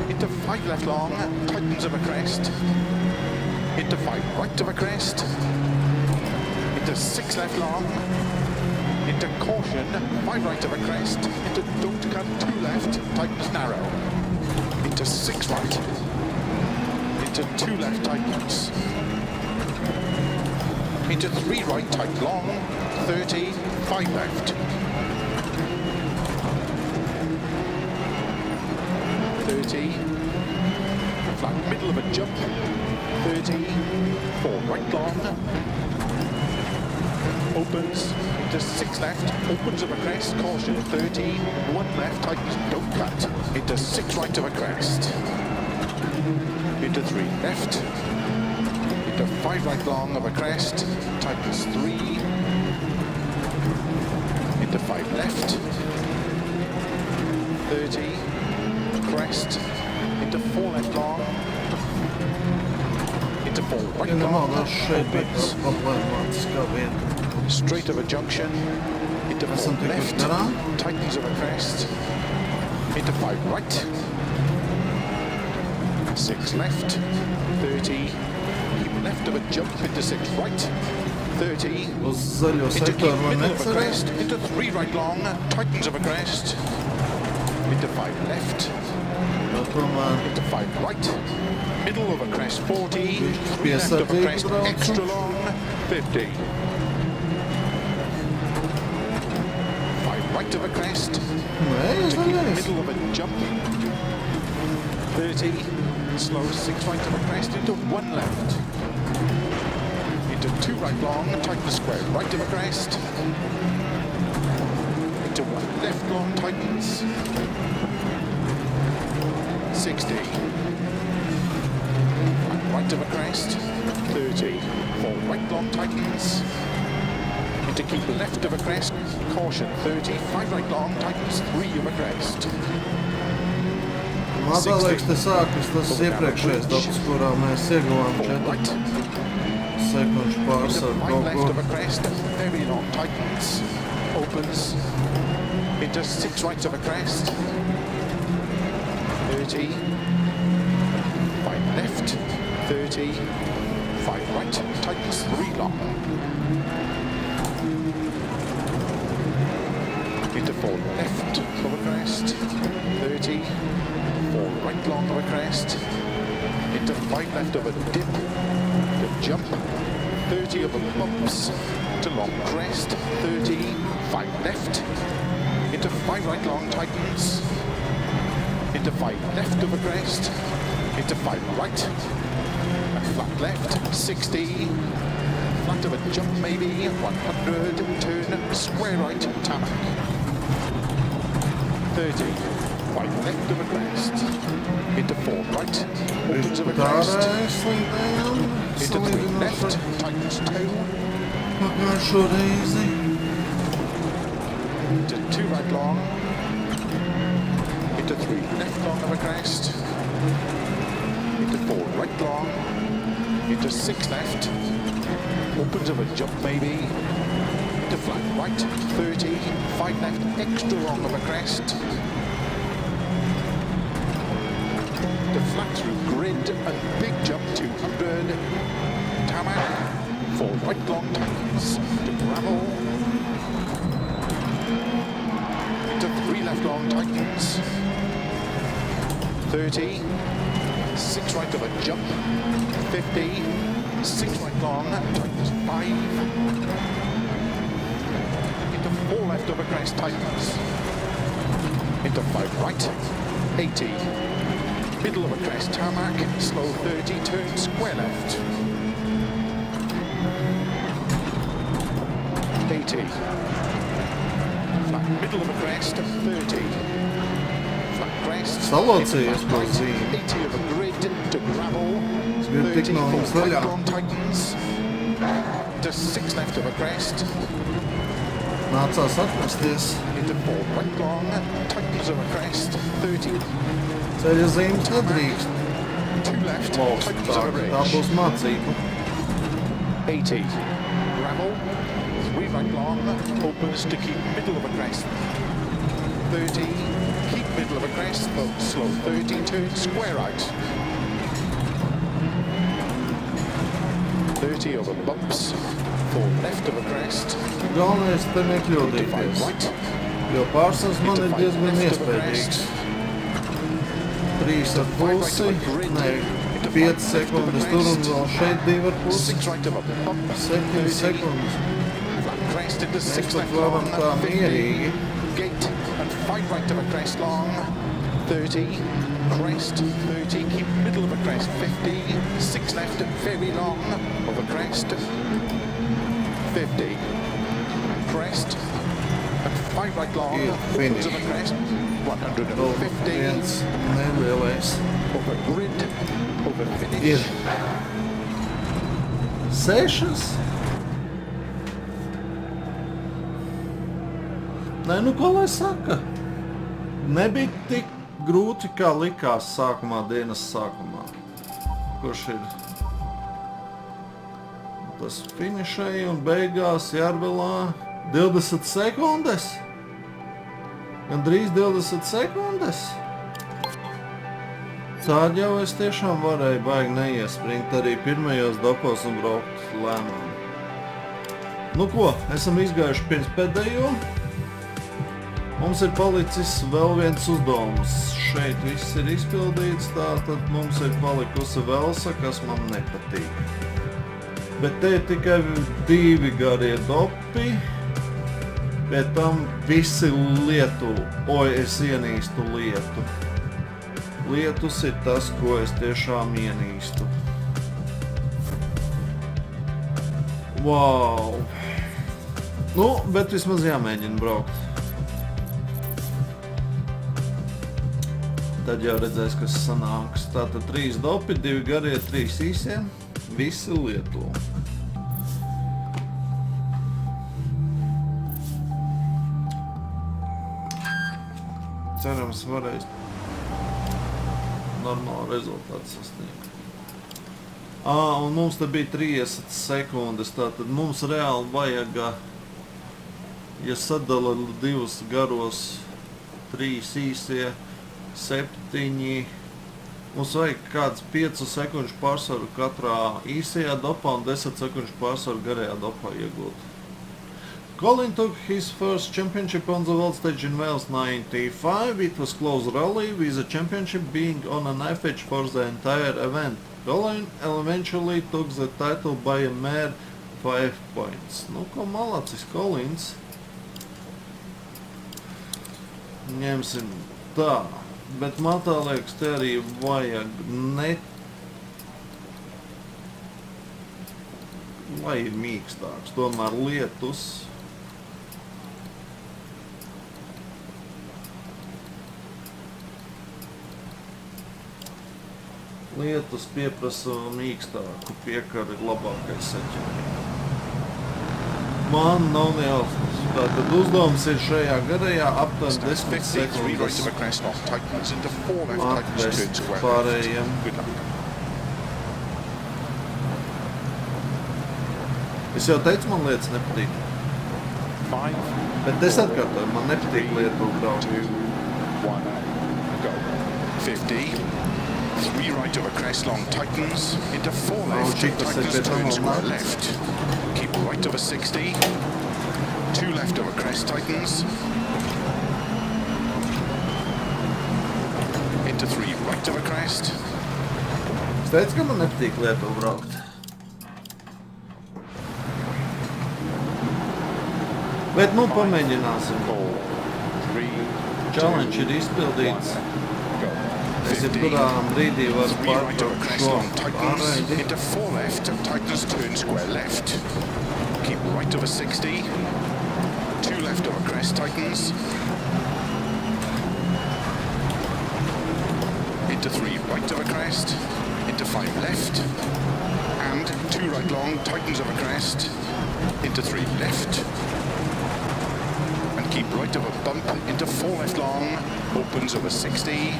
Into 5 left long, tightens of a crest. Into 5 right of a crest. Into 6 left long. Into caution, 5 right of a crest. Into don't cut, 2 left, tightens narrow. Into 6 right. Into 2 left, tightens. Into 3 right, tight long, 30, 5 left. 30, flat middle of a jump, 30, 4 right long, opens, into 6 left, opens of a crest, caution, 30, 1 left, tightens, don't cut, into 6 right of a crest, into 3 left, into 5 right long of a crest, tightens 3, into 5 left, 30, crest, into 4 left long, into 4 right long, opens, straight of a junction, into 4 left, tightens of a crest, into 5 right, 6 left, 30, keep left of a jump, into 6 right, 30, into keep middle of a crest, into 3 right long, tightens of a crest, into 5 left, into 5 right, middle of a crest, 40, 3 left of a crest, extra long, 50. 5 right of a crest, to keep middle of a jump, 30, slow, 6 right of a crest, into 1 left, into 2 right long, tighten square, right of a crest, into 1 left long, tightens, 60, right of a crest, 30, 4 right long, tightens, into keep left of a crest, caution, 30, 5 right long, tightens, 3 of a crest. Man liekas, te sākas tas iepriekšējais dabas, kurā mēs ieguvām 4 sekundžu pārsvaru kaut left ko. of a crest, very long, tightens, opens, into 6 right of a crest, 30, 5 left, 30, 5 right, tightens, 3 long, into 4 left of a crest, 30, 4 right long of a crest, into 5 left of a dip, to jump, 30 of a bumps, to long crest, 30, 5 left, into 5 right long, tightens, into 5 left of a crest, into 5 right, and flat left, 60, flat of a jump maybe, 100, turn, square right, tarmac, 30, 5 left of a crest, into 4 right, opens of a crest, into 3 left, tightens toe, into 2 right long, into 3 left long of a crest, into 4 right long, into 6 left, opens of a jump maybe, into flat right, 30, 5 left, extra long of a crest, to flat through grid and big jump 200, tarmac, 4 right long tightens, to gravel, into 3 left long tightens, 30, 6 right of a jump, 50, 6 right long, tightens 5, into 4 left of a crest, tightens, into 5 right, 80, middle of a crest, tarmac, slow 30, turn square left, 80, flat middle of a crest, 30, flat crest. Salocījies to Right, zīmi. 80 of a grid to gravel. Es gribu tik no viņas vaļā. Cyclone tightens. To 6 left of a crest. Nācās atmesties. Into 4 right long. Tightens of a crest. 30. Ceļa zīmes nedrīkst 2 left. plaust Tightens tā, of a tā ridge. būs mācība. 80. Gravel. 3 right long. Opens to keep middle of a crest. 30. Keep middle of a crest. But slow 30. Turn square out. 30 over bumps. 4 left of a crest. Galvenais te 5 nekļūdīties, right. jo pārsvars man ir Into 5 diezgan left of a iespējīgs. crest. 3,5, ne, 5 sekundes tur un vēl šeit 2,5, 6 right of a bump. 7 sekundes. Flat crest into Mēs 6 pat left varam long. tā 50. mierīgi. Gate and 5 right of a crest long. 30. Crest. 30. Keep middle of a crest. 50. 6 left. Very long of a crest. 50. Crest. And 5 right long. Yeah, Opens of a finish. crest. Vēl 150. viens nelielais. Over grid. Over finish. Ir 6. Nē, nu ko lai saka? Nebija tik grūti, kā likās sākumā, dienas sākumā. Kurš ir tas finišēja un beigās Jārvelā 20 sekundes? Gandrīz 20 sekundes? Tādi jau es tiešām varēju baigi neiespringt arī pirmajos dopos un braukt lēnām. Nu ko, esam izgājuši pirms pēdējo. Mums ir palicis vēl viens uzdevums. Šeit viss ir izpildīts, tātad mums ir palikusi velsa, kas man nepatīk. Bet te ir tikai 2 garie dopi, bet tam visi lietu. Oi, es ienīstu lietu. Lietus ir tas, ko es tiešām ienīstu. Wow! Nu, bet vismaz jāmēģina braukt. Tad jau redzēs, kas sanāks. Tātad 3 dopi, 2 garie, 3 īsie. Visi lietu. Cerams, varēs normālu rezultātu sasniegt. Un mums te bija 30 sekundes, tātad mums reāli vajag, ja sadala 2 garos, 3 īsie, 7, mums vajag kāds 5 sekundžu pārsvaru katrā īsajā dopā un 10 sekundžu pārsvaru garajā dopā iegūt. Colin took his first championship on the world stage in Wales 95. It was close rally, with the championship being on an average for the entire event. Colin eventually took the title by a mere 5 points. Nu, ko malacis Colins. Ņemsim tā. Bet man tā liekas, te arī vajag lai ir mīkstāks, tomēr lietus. Lietus pieprasa mīkstāku piekari labākais seķeri. Man nav nejausmas. Tātad uzdevums ir šajā garajā aptuveni 10 sekundes atvest pārējiem. Es jau teicu, man lietas nepatīk. Bet es atkārtoju, man nepatīk lietu braukt. 2, 1, go. 50. 3 right over crest long tightens into 4 left. Tightens turn square left. Keep right over 60. 2 left over crest tightens. Into 3 right over crest. Es teicu, ka man nepatīk lietu braukt. Bet nu pamēģināsim. 4, 3, Challenge ir izpildīts. go. Es jebkurā brīdī varu pārtraukt šo ārraidi. Into 4 left, tightens turn square left. Keep right over 60. 2 left over crest tightens. right of a crest, into 5 left, and 2 right long, tightens of a crest, into 3 left, and keep right of a bump, into 4 left long, opens over 60,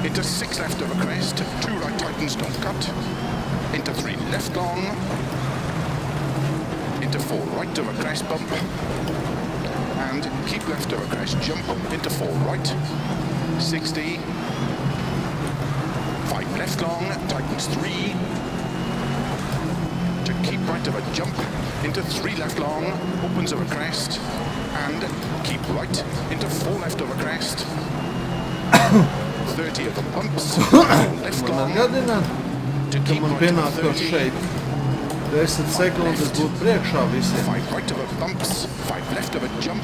into 6 left of a crest, 2 right tightens, don't cut, into 3 left long, into 4 right of a crest bump, and keep left of a crest jump, into 4 right, 60, 5 left long, tightens 3, to keep right of a jump, into 3 left long, opens of a crest, and keep right, into 4 left of a crest, 30 of the bumps, left long, to keep right of a 30, 10 sekundes būtu priekšā visiem. 5 right of a bumps, 5 left of a jump,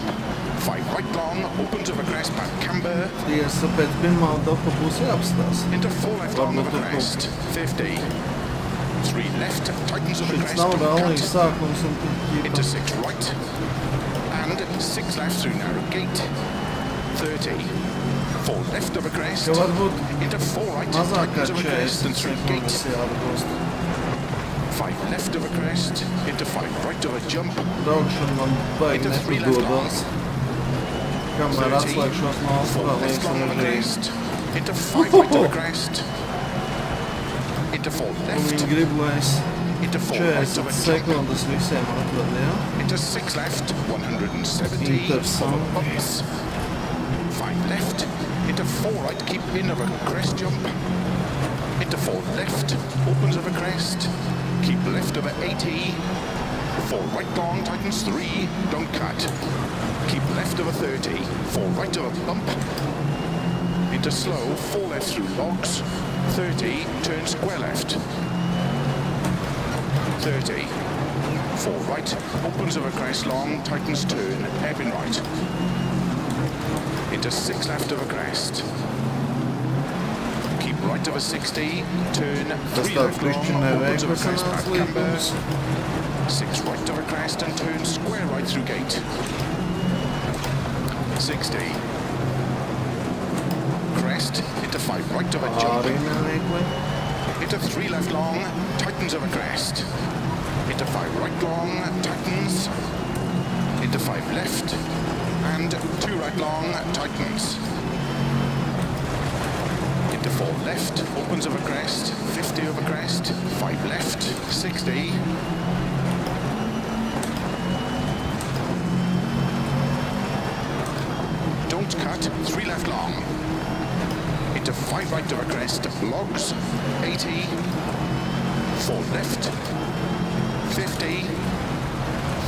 5 right long, opens of a crest, back camber, Tiesa pēc pirmā dopa būs jāapstās. into 4 left long of a crest, 50, 3 left, tightens of a Šits crest, nav don't rallija cut, sākums un into ķipa. 6 right, and 6 left through narrow gate, 30, 4 left of a crest, Ka varbūt into 4 right, mazāk kā tightens of a crest, 40 and through sekundes gate, jāatgūst. 5 left of a crest, into 5 right of a jump, Braukšana man baigi into 3 left long, nepadodās. Kamēr 30, atslēgšos no 4 left long of a režīmu. crest, into 5 right of a crest, into 4 Un left, viņi grib, lai es into 4 right of 40 a jump, sekundes visiem atvadu, jā? into 6 left, 170, Interesting. 4 bumps, 5 left, into 4 right, keep in of a crest jump, into 4 left, opens of a crest, keep left of a 80, 4 right long, tightens 3, don't cut, keep left of a 30, 4 right of a bump, into slow, 4 left through logs, 30, turn square left, 30, 4 right, opens of a crest long, tightens turn, hairpin right, into 6 left of a crest, keep right of a 60, turn, 3 left long, opens of a crest, back camber, 6 right of a crest and turn square right through gate, 60, crest, into 5 right of a jump, Arī neveikli. into 3 left long, tightens of a crest, into 5 right long, tightens, into 5 left, and 2 right long, tightens, into 4 left, opens of a crest, 50 of a crest, 5 left, 60, don't cut, 3 left long, into 5 right of a crest, logs, 80, 4 left, 50,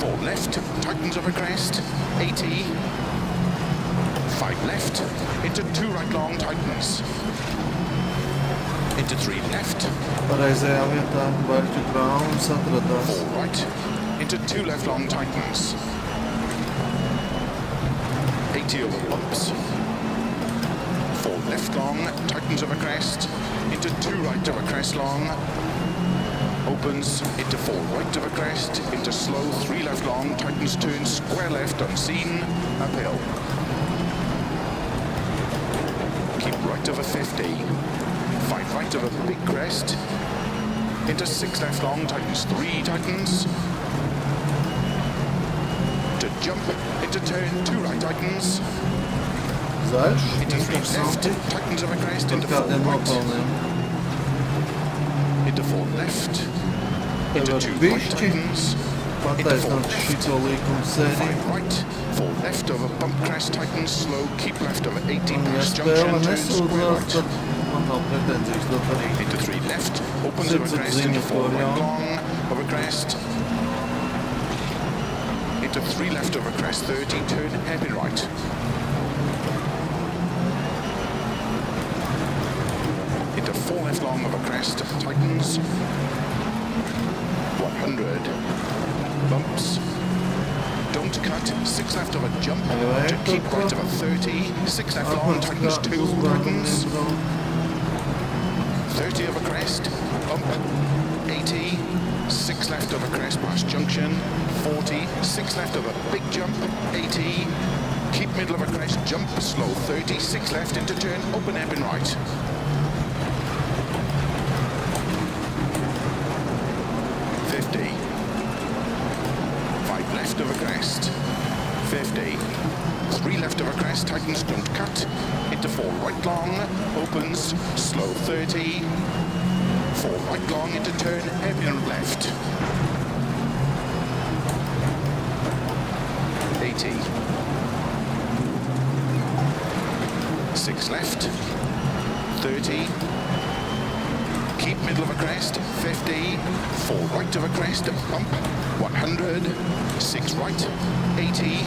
4 left, tightens of a crest, 80, 5 left, into 2 right long, tightens, into 3 left, Pareizajā vietā Barķu traumas atradās. 4 right, into 2 left long, tightens, 80 over bumps, 4 left long, tightens of a crest, into 2 right of a crest long, opens, into 4 right of a crest, into slow, 3 left long, tightens turn, square left, unseen, uphill. Keep right of a 50, 5 right of a big crest, into 6 left long, tightens 3, tightens, to jump, into turn, 2 right tightens, Zaļš, into 3 left, interesanti. tightens of a crest, Par into 4 kādiem right, nopelniem. into 4 left, Tev into var 2 right bišķi tightens, pataisnot šito līkumu sēriju. 5 right, 4 left over bump crest tightens, slow, keep left over 80 Un ja past spēle junction, turn square nesūdzās, right, tad man nav pretenzijas to darīt. into 3 left, opens of a Sirds crest, ziņa into 4 par right jaunu. long, of a crest, into 3 left of a crest, 30, turn hairpin right, into 4 left long of a crest, tightens, 100, bumps, don't cut, 6 left of a jump, to keep right of a 30, 6 left long, tightens 2, tightens, 30 of a crest, bump, 80, 6 left of a crest past junction, 40, 6 left of a big jump, 80, keep middle of a crest, jump, slow, 30, 6 left into turn, open hairpin right, crest, tightens, don't cut. Into 4 right long, opens, slow 30. 4 right long into turn, hairpin left. 80. 6 left. 30. Keep middle of a crest, 50. 4 right of a crest, bump. 100. 6 right, 80.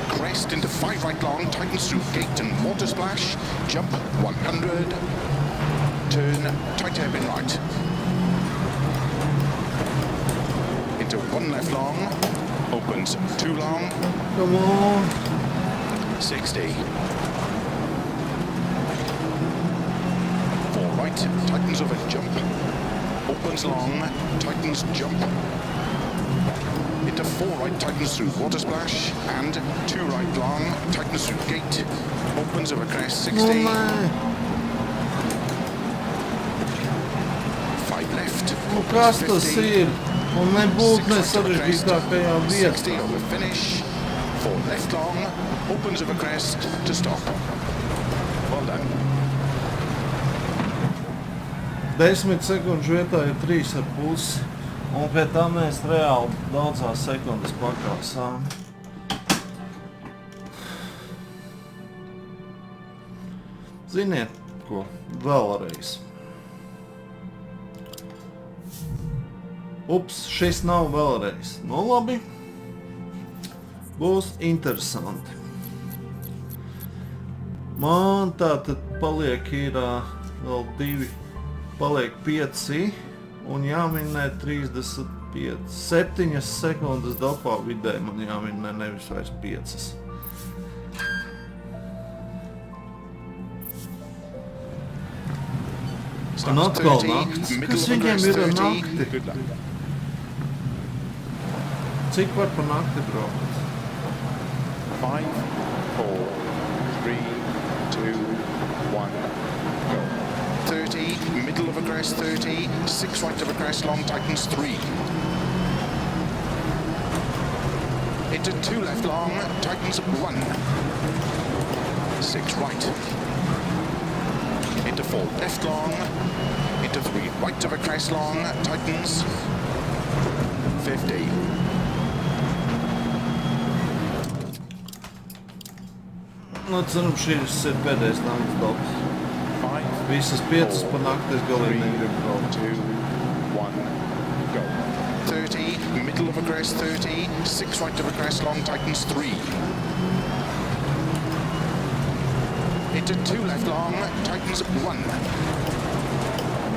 Crest into 5 right long, tightens through gate and water splash. Jump, 100. Turn, tight hairpin right. Into 1 left long, opens 2 long. Come on. 60. 4 right, tightens over jump. Opens long, tightens jump. Into 4 right, tightens through water splash. And 2 right long, tightens through gate. Opens over crest, 60. 5 left. Nu kas tas ir? Un nebūtu nesarežģītākajā vietā. 60 over finish. 4 left long, opens over crest to stop. Well done. 10 sekundžu vietā ir 3,5. Un pie tā mēs reāli daudzās sekundes pakāsām. Ziniet ko? Vēlreiz. Ups, šis nav vēlreiz. Nu labi. Būs interesanti. Man tātad paliek ir vēl 2, paliek 5 un jāminē 35, 7 sekundes dopā vidē man jāminē, nevis vairs 5. Un atkal naktis. Kas viņiem ir ar nakti? Cik var pa nakti braukt? 5, 4, 3, 2, 1, go. 30, middle of a crest, 30, 6 right of a crest, long tightens 3. Into 2 left long, tightens 1. 6 right. Into 4 left long, into 3 right of a crest long, tightens 50. Nu, ceram, šis ir pēdējais naktas dops. Visas 5 pa nakti es galīgi negribu braukt. 2, 1, go. 30, middle of a crest, 30, 6 right of a crest, long tightens 3. Into 2 left long, tightens 1.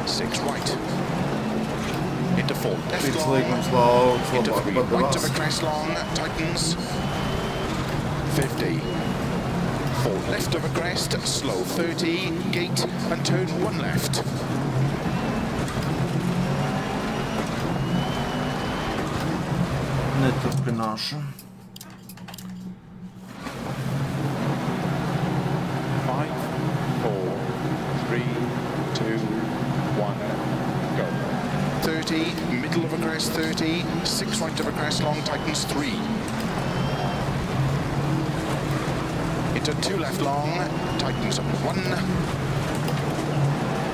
6 right. Into 4 left long, into 3 right of a crest long, tightens 50. 4 left of a crest, slow 30, gate and turn 1 left. Neturpināšu. 5, 4, 3, 2, 1, go. 30, middle of a crest 30, 6 right of a crest, long tightens 3. Into 2 left long, tightens 1.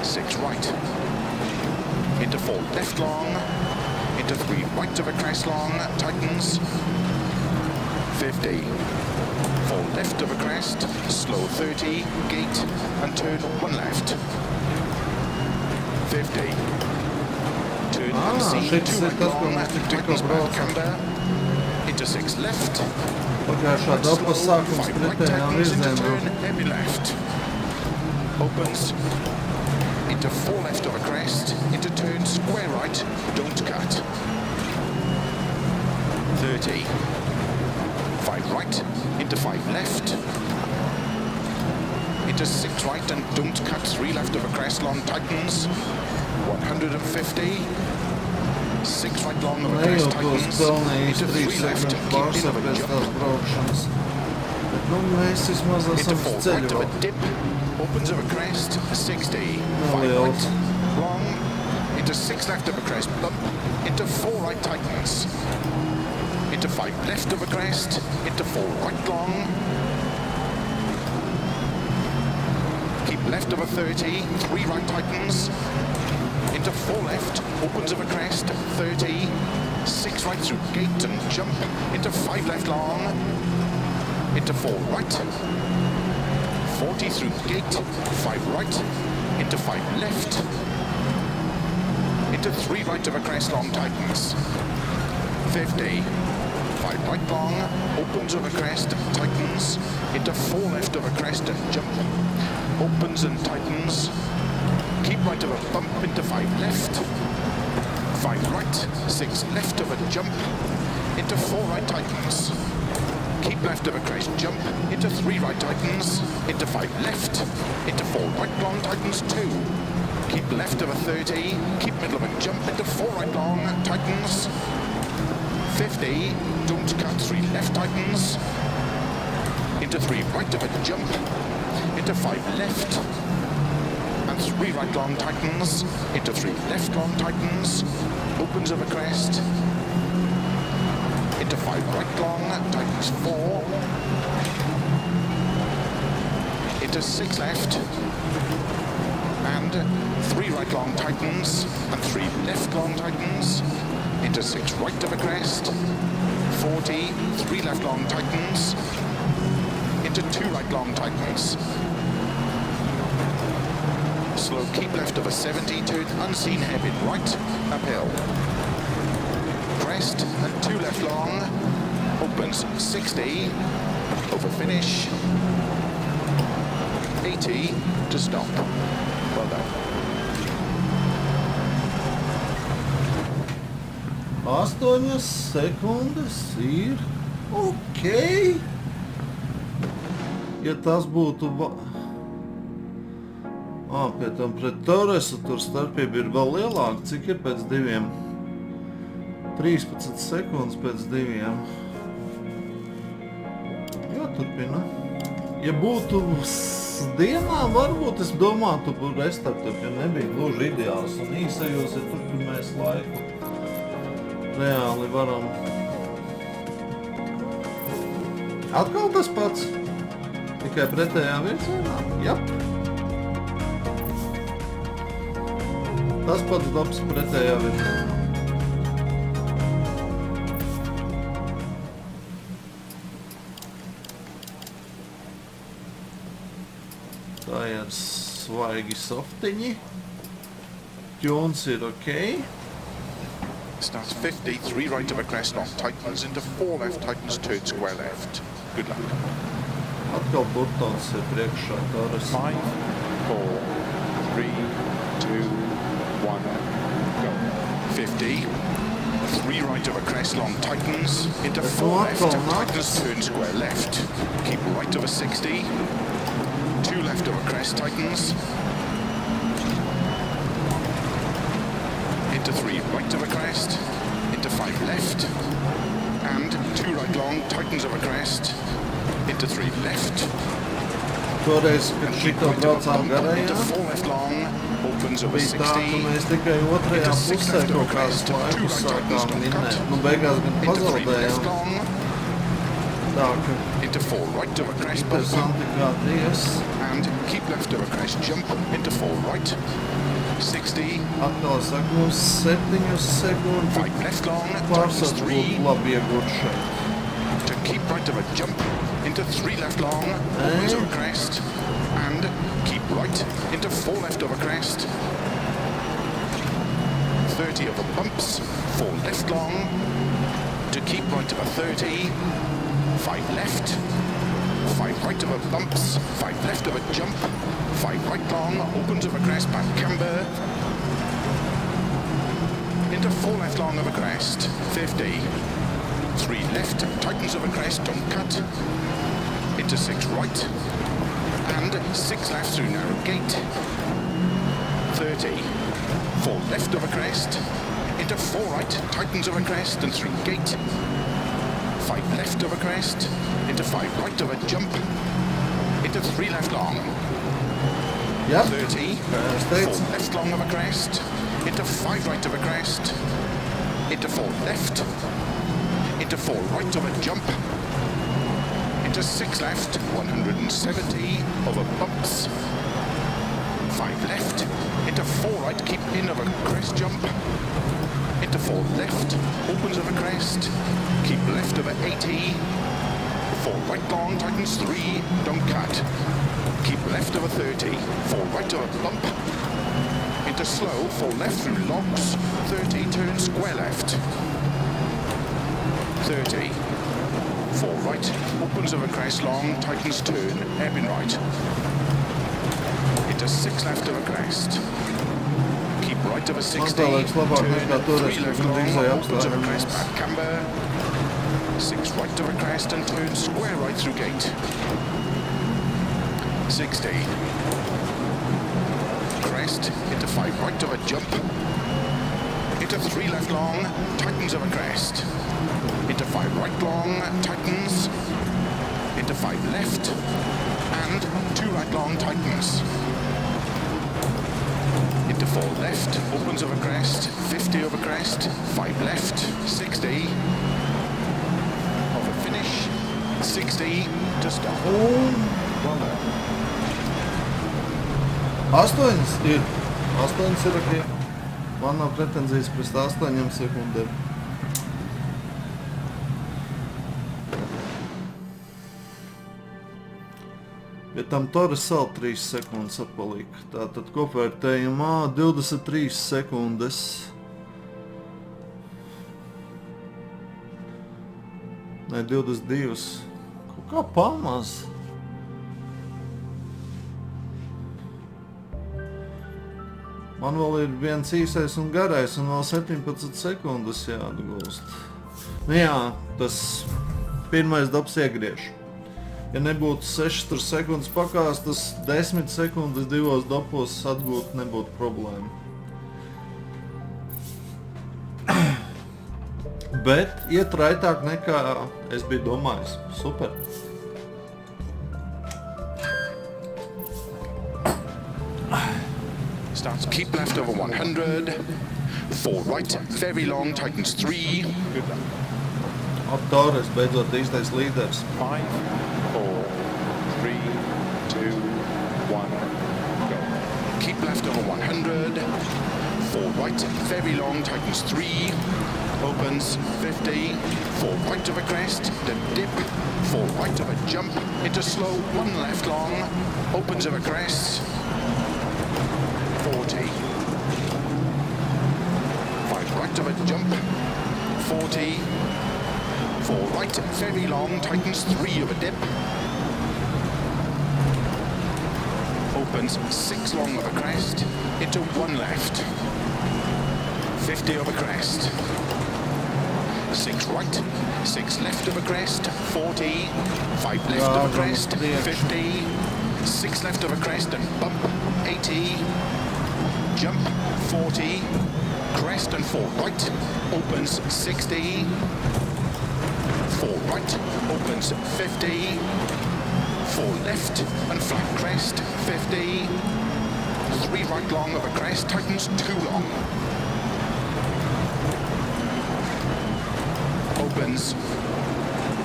6 right. Into 4 left long, into 3 right of a crest long, tightens 50. 4 left of a crest, slow 30, gate and turn 1 left. 50. Turn unseen, 2 right long, tightens back camber. Into 6 left. Pagājušā dopas sākums pretējā virzienā. Heavy left. Opens. Into 4 left of a crest. Into turn square right. Don't cut. 30. 5 right. Into 5 left. Into 6 right and don't cut. 3 left of a crest. Long tightens. 150. 6 right long of a crest tightens. Into 3 left. Keep in of a jump. Nu, mēs vismaz esam uz ceļu. Dip, opens of a crest, 60. 5 right, long, into 6 left of a crest, bump, into 4 right tightens. into 5 left of a crest, into 4 right long, keep left of a 30, 3 right tightens, into 4 left, opens of a crest, 30, 6 right through gate and jump, into 5 left long, into 4 right, 40 through gate, 5 right, into 5 left, into 3 right of a crest long tightens, 50, 5 right long, opens of a crest, tightens, into 4 left of a crest and jump, opens and tightens, keep right of a bump into 5 left, 5 right, 6 left of a jump, into 4 right tightens, keep left of a crest jump, into 3 right tightens, into 5 left, into 4 right long tightens 2, keep left of a 30, keep middle of a jump, into 4 right long tightens, 50, don't cut, 3 left tightens, into 3 right of a jump, into 5 left, and 3 right long tightens, into 3 left long tightens, opens of a crest, into 5 right long, tightens 4, into 6 left, and 3 right long tightens, and 3 left long tightens, into 6 right of a crest, 40, 3 left long tightens, into 2 right long tightens, slow keep left of a 70 to an unseen hairpin right, uphill, crest and 2 left long, opens 60, over finish, 80 to stop. Well done. 8 sekundes ir ok. Ja tas būtu... pie tam pret Torresu tur starpība ir vēl lielāka. Cik ir pēc 2? 13 sekundes pēc 2. Jāturpina. Ja būtu dienā, varbūt es domātu par restartu, ja nebija gluži ideāls un īsajos, ja tur mēs laiku reāli varam. Atkal tas pats, tikai pretējā virzienā. Jap. Tas pats dabas pretējā virzienā. Tā ir svaigi softiņi. Tunes ir ok. Starts 50, 3 right of a crest long, tightens into 4 left, tightens, turn square left. Good luck. Atkal burtons ir priekšā Torres. 5, 4, 3, 2, 1, go. 50, 3 right of a crest long, tightens, into 4 left, tightens, turn square left. Keep right of a 60, 2 left of a crest, tightens, into 3 right of a crest, into 5 left, and 2 right long, tightens of a crest, into 3 left, Toreiz, kad šito braucām garajā, into 4 left long, opens of a 60, bija tā, ka mēs tikai otrajā pusē kaut kādas laikus sākām minēt. Nu, beigās gan pazaudējām. Tā, ka into 4 right of a crest, interesanti kā ties. and keep left of a crest, jump into 4 right, 60, Atkal saku, 7 sekundes 5 left long, tightens pārsats 3, būtu labi iegūt šeit. to keep right of a jump, into 3 left long, opens of a crest, and keep right, into 4 left of a crest, 30 of the bumps, 4 left long, to keep right of a 30, 5 left, 5 right of a bumps, 5 left of a jump, 5 right long, opens of a crest, back camber, into 4 left long of a crest, 50, 3 left, tightens of a crest, don't cut, into 6 right, and 6 left through narrow gate, 30, 4 left of a crest, into 4 right, tightens of a crest, and through gate, 5 left of a crest, into 5 right of a jump, into 3 left long, Yep. 30, 4 left long of a crest, into 5 right of a crest, into 4 left, into into 4 right of a jump, into 6 left, 170 over bumps, 5 left, into 4 right, keep in of a crest jump, into 4 left, opens of a crest, keep left of a 80, 4 right long, tightens 3, don't cut, keep left of a 30, 4 right of a bump, into slow, 4 left through logs, 30, turn square left, 30, 4 right, opens of a crest long, tightens turn, hairpin right, into 6 left of a crest, keep right of a 60, turn 3 left long, opens of a crest, back camber, 6 right of a crest and turn square right through gate, 60, crest, into 5 right of a jump, into 3 left long, tightens of a crest, into 5 right long, tightens, into 5 left, and 2 right long, tightens, into 4 left, opens of a crest, 50 over crest, 5 left, 60, of a finish, 60, to stop. Well done. 8 ir. 8 ir ok. Man nav pretenzijas pret 8 sekundēm. Ja tam Torres vēl 3 sekundes atpalika. Tātad kopvērtējumā 23 sekundes. Nē, 22. Kaut kā pamaz. Man vēl ir viens īsais un garais un vēl 17 sekundes jāatgūst. Nu jā, tas pirmais dabs iegriež. Ja nebūtu 6 sekundes pakāstas, 10 sekundes 2 dapos atgūt nebūtu problēma. Bet iet raitāk nekā es biju domājis. Super! Starts keep left over 100, 4 right, very long, tightens 3. Good luck. Torres beidzot īstais līderis. 5, 4, 3, 2, 1, go. Keep left over 100, 4 right, very long, tightens 3. Opens 50, 4 right of a crest, then dip, 4 right of a jump, into slow, 1 left long, opens of a crest, 40, 5 right of a jump, 40, 4 right, very long, tightens 3 of a dip, opens 6 long of a crest, into 1 left, 50 of a crest, 6 right, 6 left of a crest, 40, 5 left of a crest, 50, 6 left of a crest and bump, 80, jump, 40, crest and 4 right, opens 60, 4 right, opens 50, 4 left and flat crest, 50, 3 right long of a crest, tightens 2 long. Opens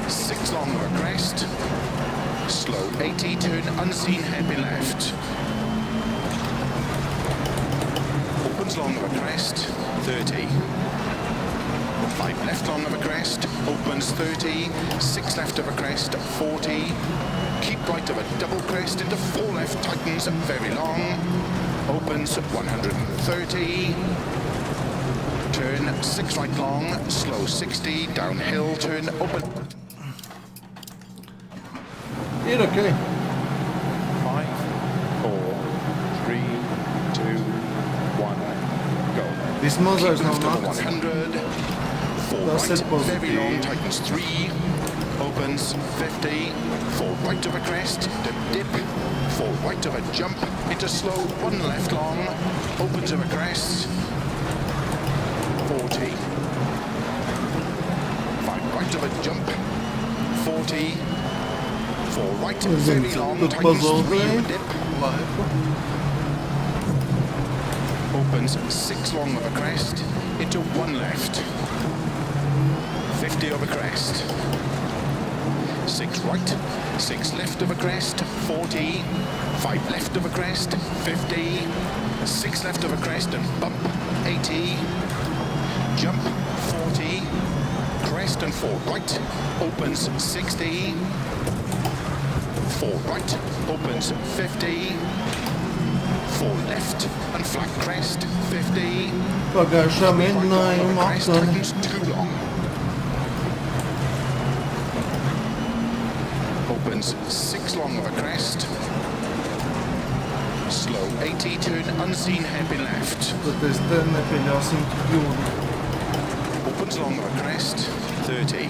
6 long of a crest, slow 80, turn unseen hairpin left. Opens long of a crest, 30. 5 left long of a crest, opens 30, 6 left of a crest, 40. Keep right of a double crest into 4 left, tightens very long, opens 130. Turn 6 right long, slow 60, downhill, turn open. Ir ok. 5, 4, 3, 2, 1, go. Vismaz vairs nav Keep left nakts. over 100, 4 Tas ir right, very long, pozitīvi. tightens 3, opens 50, 4 right of a crest, then dip, 4 right of a jump, into slow, 1 left long, opens of a crest, 40, 5 right of a jump, 40, 4 right, very long, tightens 3 of a dip, opens 6 long of a crest, into 1 left, 50 over crest. 6 right, 6 left over crest, 40, 5 left over crest, 50, 6 left over crest and bump, 80, jump, 40, crest and 4 right, opens 60, 4 right, opens 50, 4 left and flat crest, 50, Pagājušā mēģinājuma crest, aptuveni. tightens too long. Opens 6 long of a crest. Slow 80 to an unseen hairpin left. Tad es te nepieļausim kļūdu. Opens long of a crest, 30.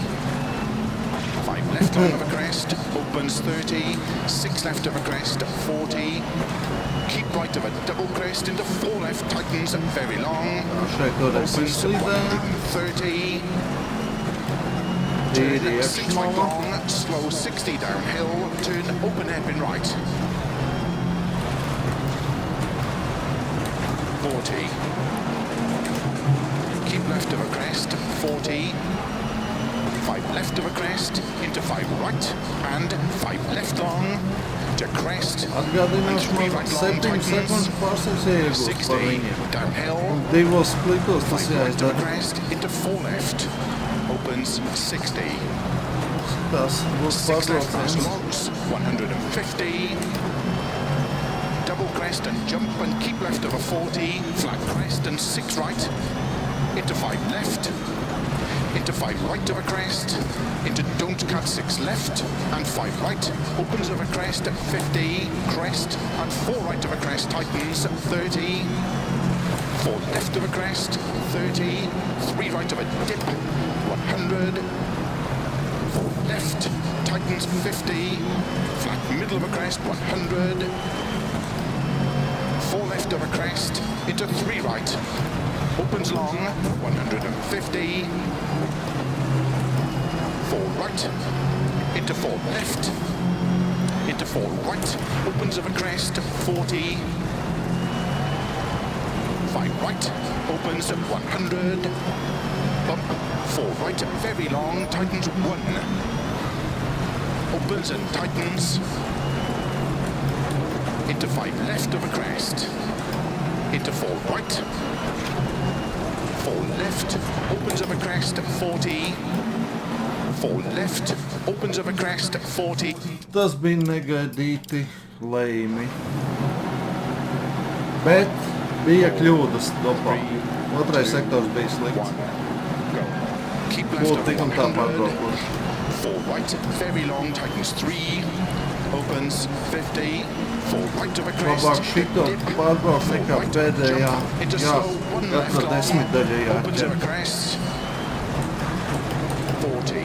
5 left long of a crest, opens 30. 6 left of a crest, 40. Keep right of a double crest into 4 left, tightens very long. Šeit toreiz Opens izslīdēja. 130. Tīri Turn 6 right iekšmala. long, slow 60 downhill, turn open hairpin right. 40. Keep left of a crest, 40. 5 left of a crest, into 5 right, and 5 left long, to crest, Atgādināšu man 7 sekundes pārsvars iegūst 60 par viņiem. downhill, Un divos splitos tas 5 right of a jāizdara. crest, into 4 left, opens 60. Tas būs 6 left past pārbrauciens. logs, 150. Double crest and jump and keep left of a 40. Flat crest and 6 right. Into 5 left. Into 5 right of a crest. Into don't cut 6 left. And 5 right. Opens of a crest at 50. Crest. And 4 right of a crest. Tightens 30. 4 left of a crest. 30. 3 right of a dip. 100. 4 left, tightens 50, flat middle of a crest, 100, 4 left of a crest, into 3 right, opens long, 150, 4 right, into 4 left, into 4 right, opens of a crest, 40, 5 right, opens at 100, bump, 4 right, very long, tightens 1. Opens and tightens. Into 5 left of a crest. Into 4 right. 4 left, opens of a crest, 40. 4 left, opens of a crest, 40. Tas bija negaidīti lejumi. Bet bija kļūdas topā. Otrais sektors bija slikts. Keep left Būtu of tik un tā 100. pārbraukoši. 4 right, very long, tightens 3. Opens 50. 4 right of a crest. Labāk šito dip, pārbraukt 4 nekā right, pēdējā. jump into Jā, slow, 1 left katra long. 10 daļa Opens of a jāķer. crest. 40.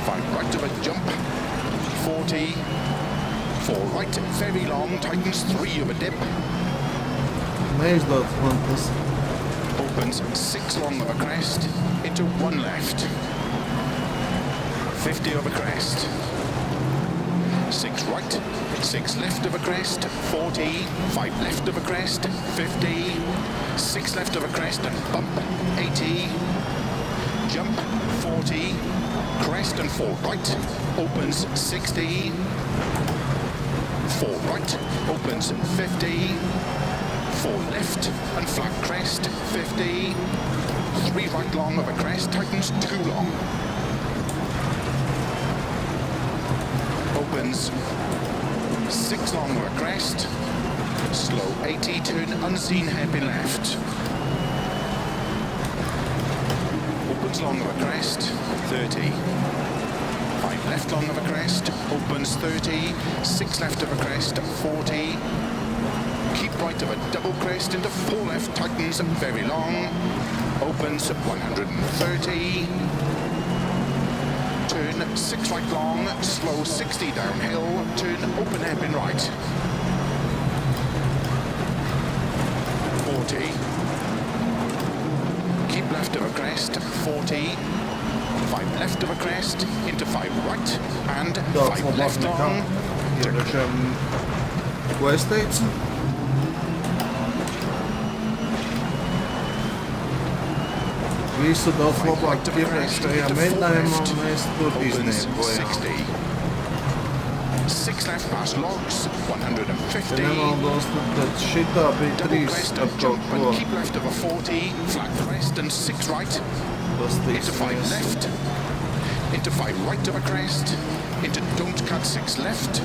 5 right of a jump. 40. 4 right, very long, tightens 3 of a dip. Neizdodas man tas. Opens 6 long of a crest into 1 left. 50 of a crest. 6 right, 6 left of a crest, 40, 5 left of a crest, 50, 6 left of a crest and bump, 80, jump, 40, crest and 4 right, opens 60, 4 right, opens 50, 4 left and flat crest, 50, 3 right long of a crest, tightens 2 long. Opens 6 long of a crest, slow 80 to an unseen hairpin left. Opens long of a crest, 30. 5 left long of a crest, opens 30. 6 left of a crest, 40. Keep right of a double crest into 4 left, tightens very long. Opens 130. Turn 6 right long, slow 60 downhill, turn open hairpin right. 40. Keep left of a crest, 40. 5 left of a crest, into 5 right, and 5 left long. Ieročam, ko es teicu? Visu daudz labāk iepriekšējā mēģinājumā mēs tur izniekojām. 6 left past logs, 150. Ja nemaldos, tad šitā bija Double 3 crest ar and kaut jump ko. and keep left over 40, flat crest and 6 right, into 5 left, into 5 right over crest, into don't cut 6 left,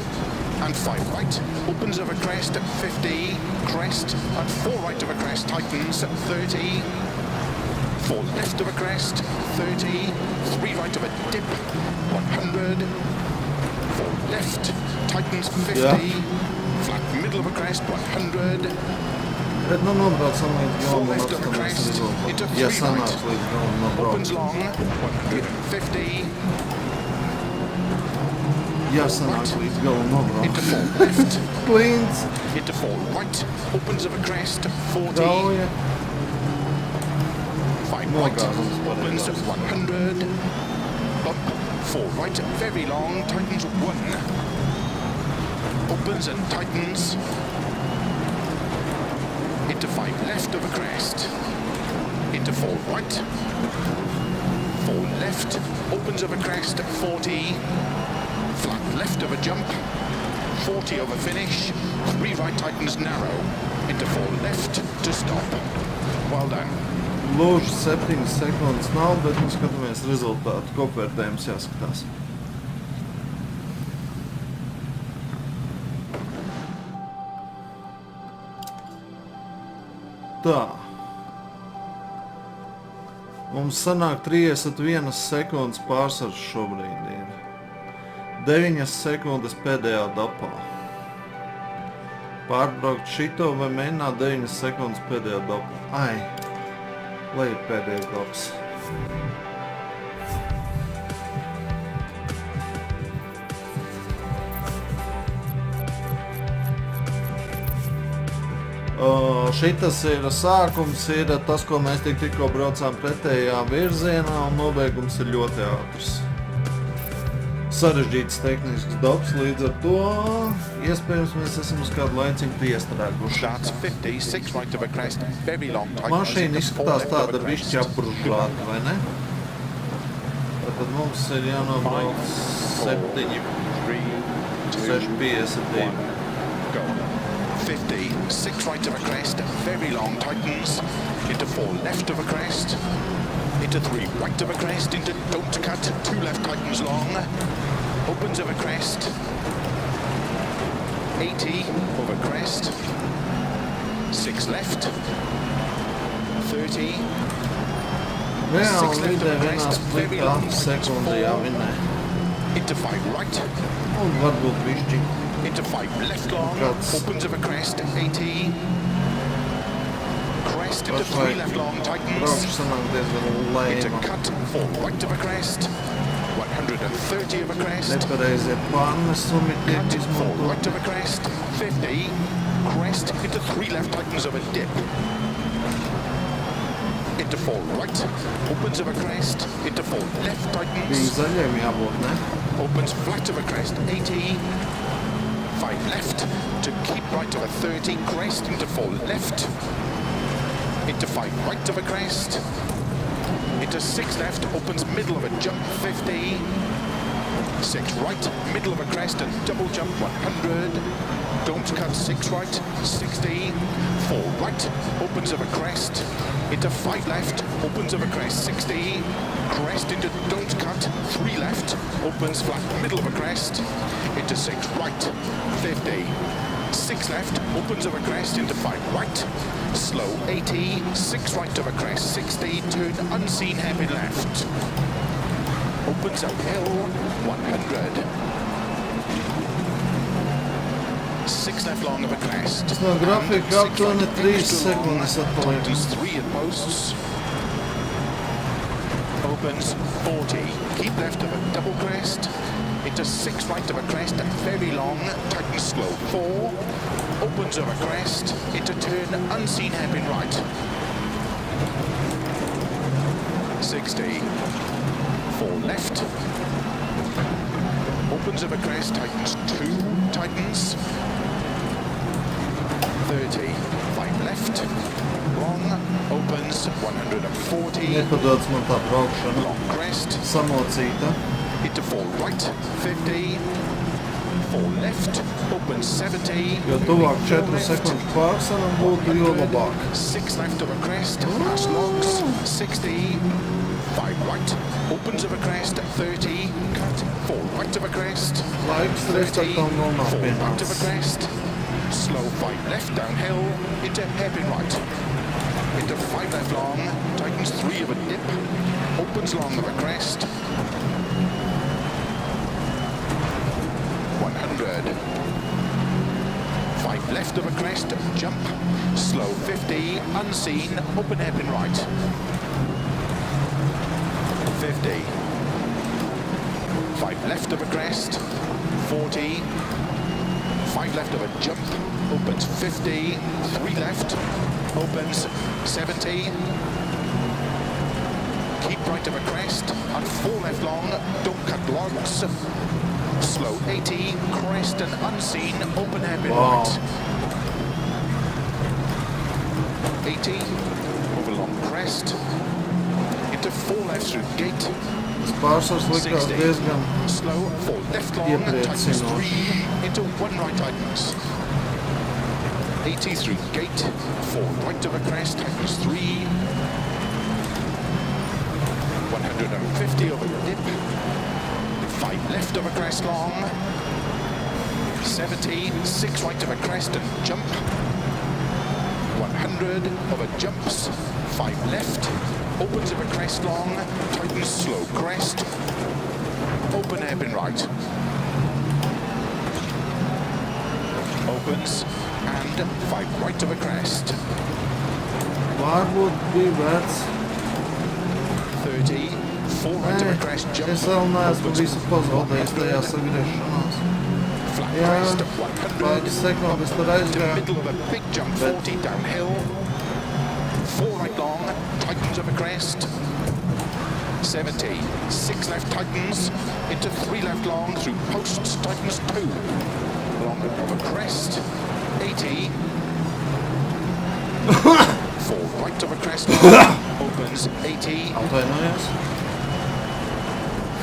and 5 right, opens over crest at 50, crest, and 4 right over crest, tightens at 30, 4 left over crest, 30, 3 right over dip, 100, 4 left, tightens 50, flat middle of a crest, 100, Bet nu nobraucam līdz 4 galam un left over apstāmies crest, into rezultātu. 3 Ja right, sanāks līdz galam opens nobraukt. long, 150, Ja sanāks līdz galam into nobraukt. 4 left, Klints, into 4 right, opens over crest, 40, gauja. 5 right, Nogāzums opens at pareizās. 100, up, 4 right, very long, tightens 1, opens and tightens, into 5 left over crest, into 4 right, 4 left, opens over crest at 40, flat left over jump, 40 over finish, 3 right tightens narrow, into 4 left to stop. Well done. Lūži 7 sekundes nav, bet mēs skatāmies rezultātu. Kopvērtējums jāskatās. Tā. Mums sanāk 31 sekundes pārsvars šobrīd ir. 9 sekundes pēdējā dapā. Pārbraukt šito vai mēģināt 9 sekundes pēdējā dapā. Ai, lai ir pēdējais daps. Šitas ir sākums, ir tas, ko mēs tikko braucām pretējā virzienā, un nobeigums ir ļoti ātrs. Sarežģīts tehnisks dabs, līdz ar to iespējams mēs esam uz kādu laiciņu iestrēguši. Starts 50, 6 right over crest, very long tightens. Mašīna izskatās tāda bišķi apružāta, vai ne? Tad mums ir jānobrauc 7, 6,52. Go. 50, 6 right over crest, very long tightens, into 4 left over crest, into 3 right over crest, into don't cut, 2 left tightens long, opens over crest, 80 over crest, 6 left, 30, Reāli vidē vienā splitā sekundē jāvinē. into 5 right, Un varbūt bišķi. into 5 left long, Cuts. opens over crest, 80, crest into Pašlaik 3 left long, tightens, braukšu sanāk diezgan into lēma. cut, 4 right of a crest, 130 of a crest, Nepareizie pārnesumi tiek cut, 4 right izmantoti. of a crest, 50, crest into 3 left tightens of a dip, into 4 right, opens of a crest, into 4 left Bija tightens, zaļiem jābūt, ne? opens flat of a crest, 80, 5 left, to keep right of a 30, crest into 4 left, into 5 right of a crest, into 6 left, opens middle of a jump, 50, 6 right, middle of a crest and double jump, 100, don't cut, 6 right, 60, 4 right, opens of a crest, into 5 left, opens of a crest, 60, crest into don't cut, 3 left, opens flat, middle of a crest, into 6 right, 50, 6 left, opens of a crest, into 5 right, slow 80, 6 right of a crest, 60, turn unseen hairpin left, opens uphill, 100, 6 left long of a crest, No grafika and 6 aptuveni right 3 extra long, sekundes atpaliek. tightens 3 at posts, opens 40, keep left of a double crest, into 6 right of a crest, very long, tightens slow 4, opens of a crest, into turn unseen hairpin right, 60, 4 left, opens of a crest, tightens 2, tightens, 30, 5 left, wrong, opens 140. Nepadodas man tā braukšana. Long crest. Samocīta. Into 4 right, 50. 4 left, opens 70. Jo tuvāk 4 sekundes pārsvaram būtu jo labāk. 6 left of a crest, pass logs, 60. 5 right, opens of a crest, 30. Cut, 4 right of a crest. Laiks 30. restartam vēl nav 4 right of a pienācis. crest. Slow 5 left downhill, into hairpin right. Into 5 left long, tightens 3 of a dip, opens long of a crest. 100. 5 left of a crest, jump, slow 50, unseen, open hairpin right. 50. 5 left of a crest, 40. 5 left of a jump, opens 50, 3 left, opens 70. Keep right of a crest, and 4 left long, don't cut logs. Slow 80, crest and unseen, open hairpin right. 80, over long crest, into 4 left through gate. Tas pārsvars likās diezgan Slow 4 left long, tightens 3, iepriecinošs. into 1 right tightens. 80 through gate, 4 right of a crest, tightens 3. 150 over dip. 5 left of a crest long, 70, 6 right of a crest and jump, 100 of a jumps, 5 left, opens of a crest long, tightens slow crest, open hairpin right, opens and 5 right of a crest, Varbūt bija vērts. 30, 4 right of a crest jump, Es vēl neesmu visu pazaudējis tajā sagriešanās. flat Jā, crest, pāris 100. sekundes tur The aizgāja. middle of a big jump, 40 downhill. 4 right long, tightens of a crest. 70, 6 left tightens, into 3 left long, through posts, tightens 2. Long of a crest, 80. 4 right of a crest long, opens 80. Atvainojos.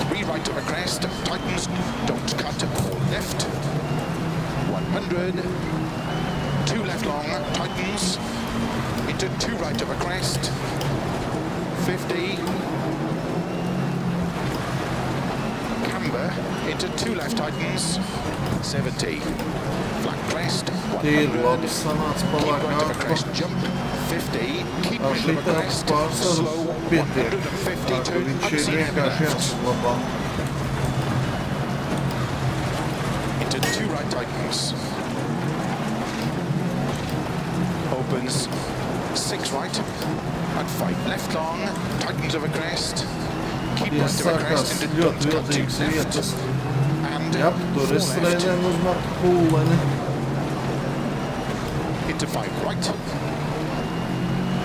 3 right of a crest, tightens, don't cut, 4 left. 100. 2 left long, tightens, into 2 right of a crest. 50. Camber, into 2 left tightens. 70. Flat crest, Tīri 100. labi sanāca Keep right of a palāk crest, jump, 50. Keep Ar middle of a šitādu crest, pārsvaru slow, pietiek. 150, Tā ka turn, viņš ir unseen hairpin vienkārši left. jāsaglabā. Into 2 right tightens. Opens 6 right and 5 left long, tightens of a crest. Keep right of a Iesākās crest into ļoti don't cut 2 viltīgas left. vietas. And Jā, tur 4 es left. reizēm uzmetu pūleni. Into 5 right.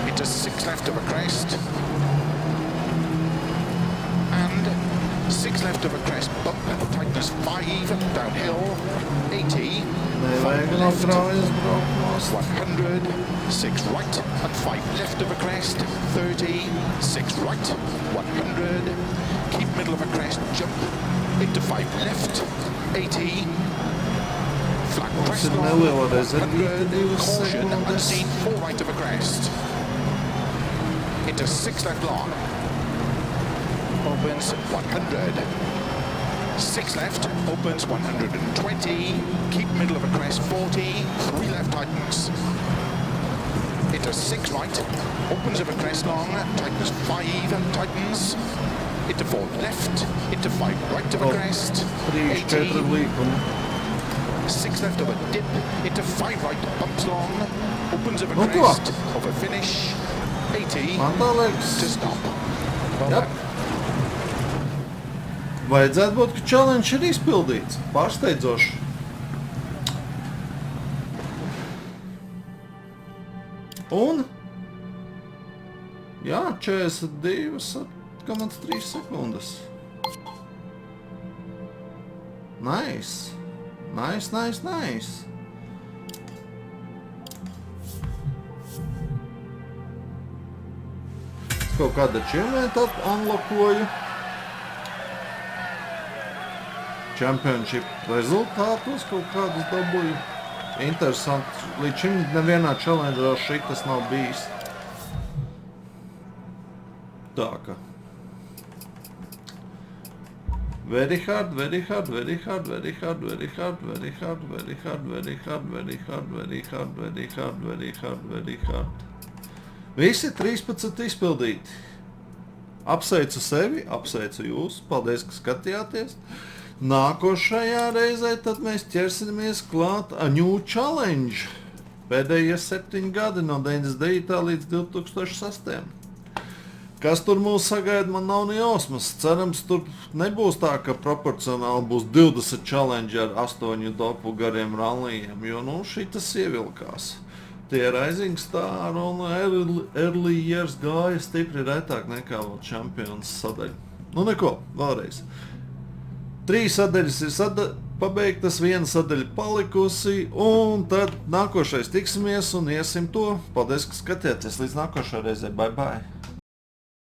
Into 6 left of a crest. And 6 left of a crest, bump, tightness 5, downhill, 80, Nevajag 5 no left, kraujas braukt nost. 100, 6 right, and 5 left of a crest, 30, 6 right, 100, keep middle of a crest, jump, into 5 left, 80, flat crest ir long, neliela rezervīte, 100, 2 caution, sekundes. unseen, 4 right of a crest, into 6 left long, opens 100, 6 left, opens 120, keep middle of a crest 40, 3 left tightens, into 6 right, opens of a crest long, tightens 5, tightens, into 4 left, into 5 right of a crest, 3, 4 80, līkumi. 6 left of a dip, into 5 right, bumps long, opens of a Nu ko? crest, of a finish, 80, Man tā liekas, to stop. Well Jā. done. Vajadzētu būt, ka challenge ir izpildīts. Pārsteidzoši. Un? Jā, 42,3 sekundes. Nice. Nice, nice, nice. Kaut kāda achievementa unlockoju. Championship rezultātus kaut kādus dabūju. Interesanti. Līdz šim nevienā challengerā šitas nav bijis. Tā kā. Very hard, very hard, very hard, very hard, very hard, very hard, very hard, very hard, very hard, very hard, very hard, very hard, very hard. Visi 13 izpildīti. Apsveicu sevi, apsveicu jūs. Paldies, ka skatījāties. Nākošajā reizē tad mēs ķersimies klāt a new challenge. Pēdējie 7 gadi no 99. līdz 2006. Kas tur mūs sagaida, man nav ne jausmas. Cerams, tur nebūs tā, ka proporcionāli būs 20 challenge ar 8 dopu gariem rallijiem, jo, šitas ievilkās. Tie Rising Star un Early Years gāja stipri retāk nekā vēl Champions sadaļa. Neko, vēlreiz. 3 sadaļas ir pabeigtas, 1 sadaļa palikusi, un tad nākošais tiksimies un iesim to. Paldies, ka skatījāties līdz nākošā reizē. Bye, bye!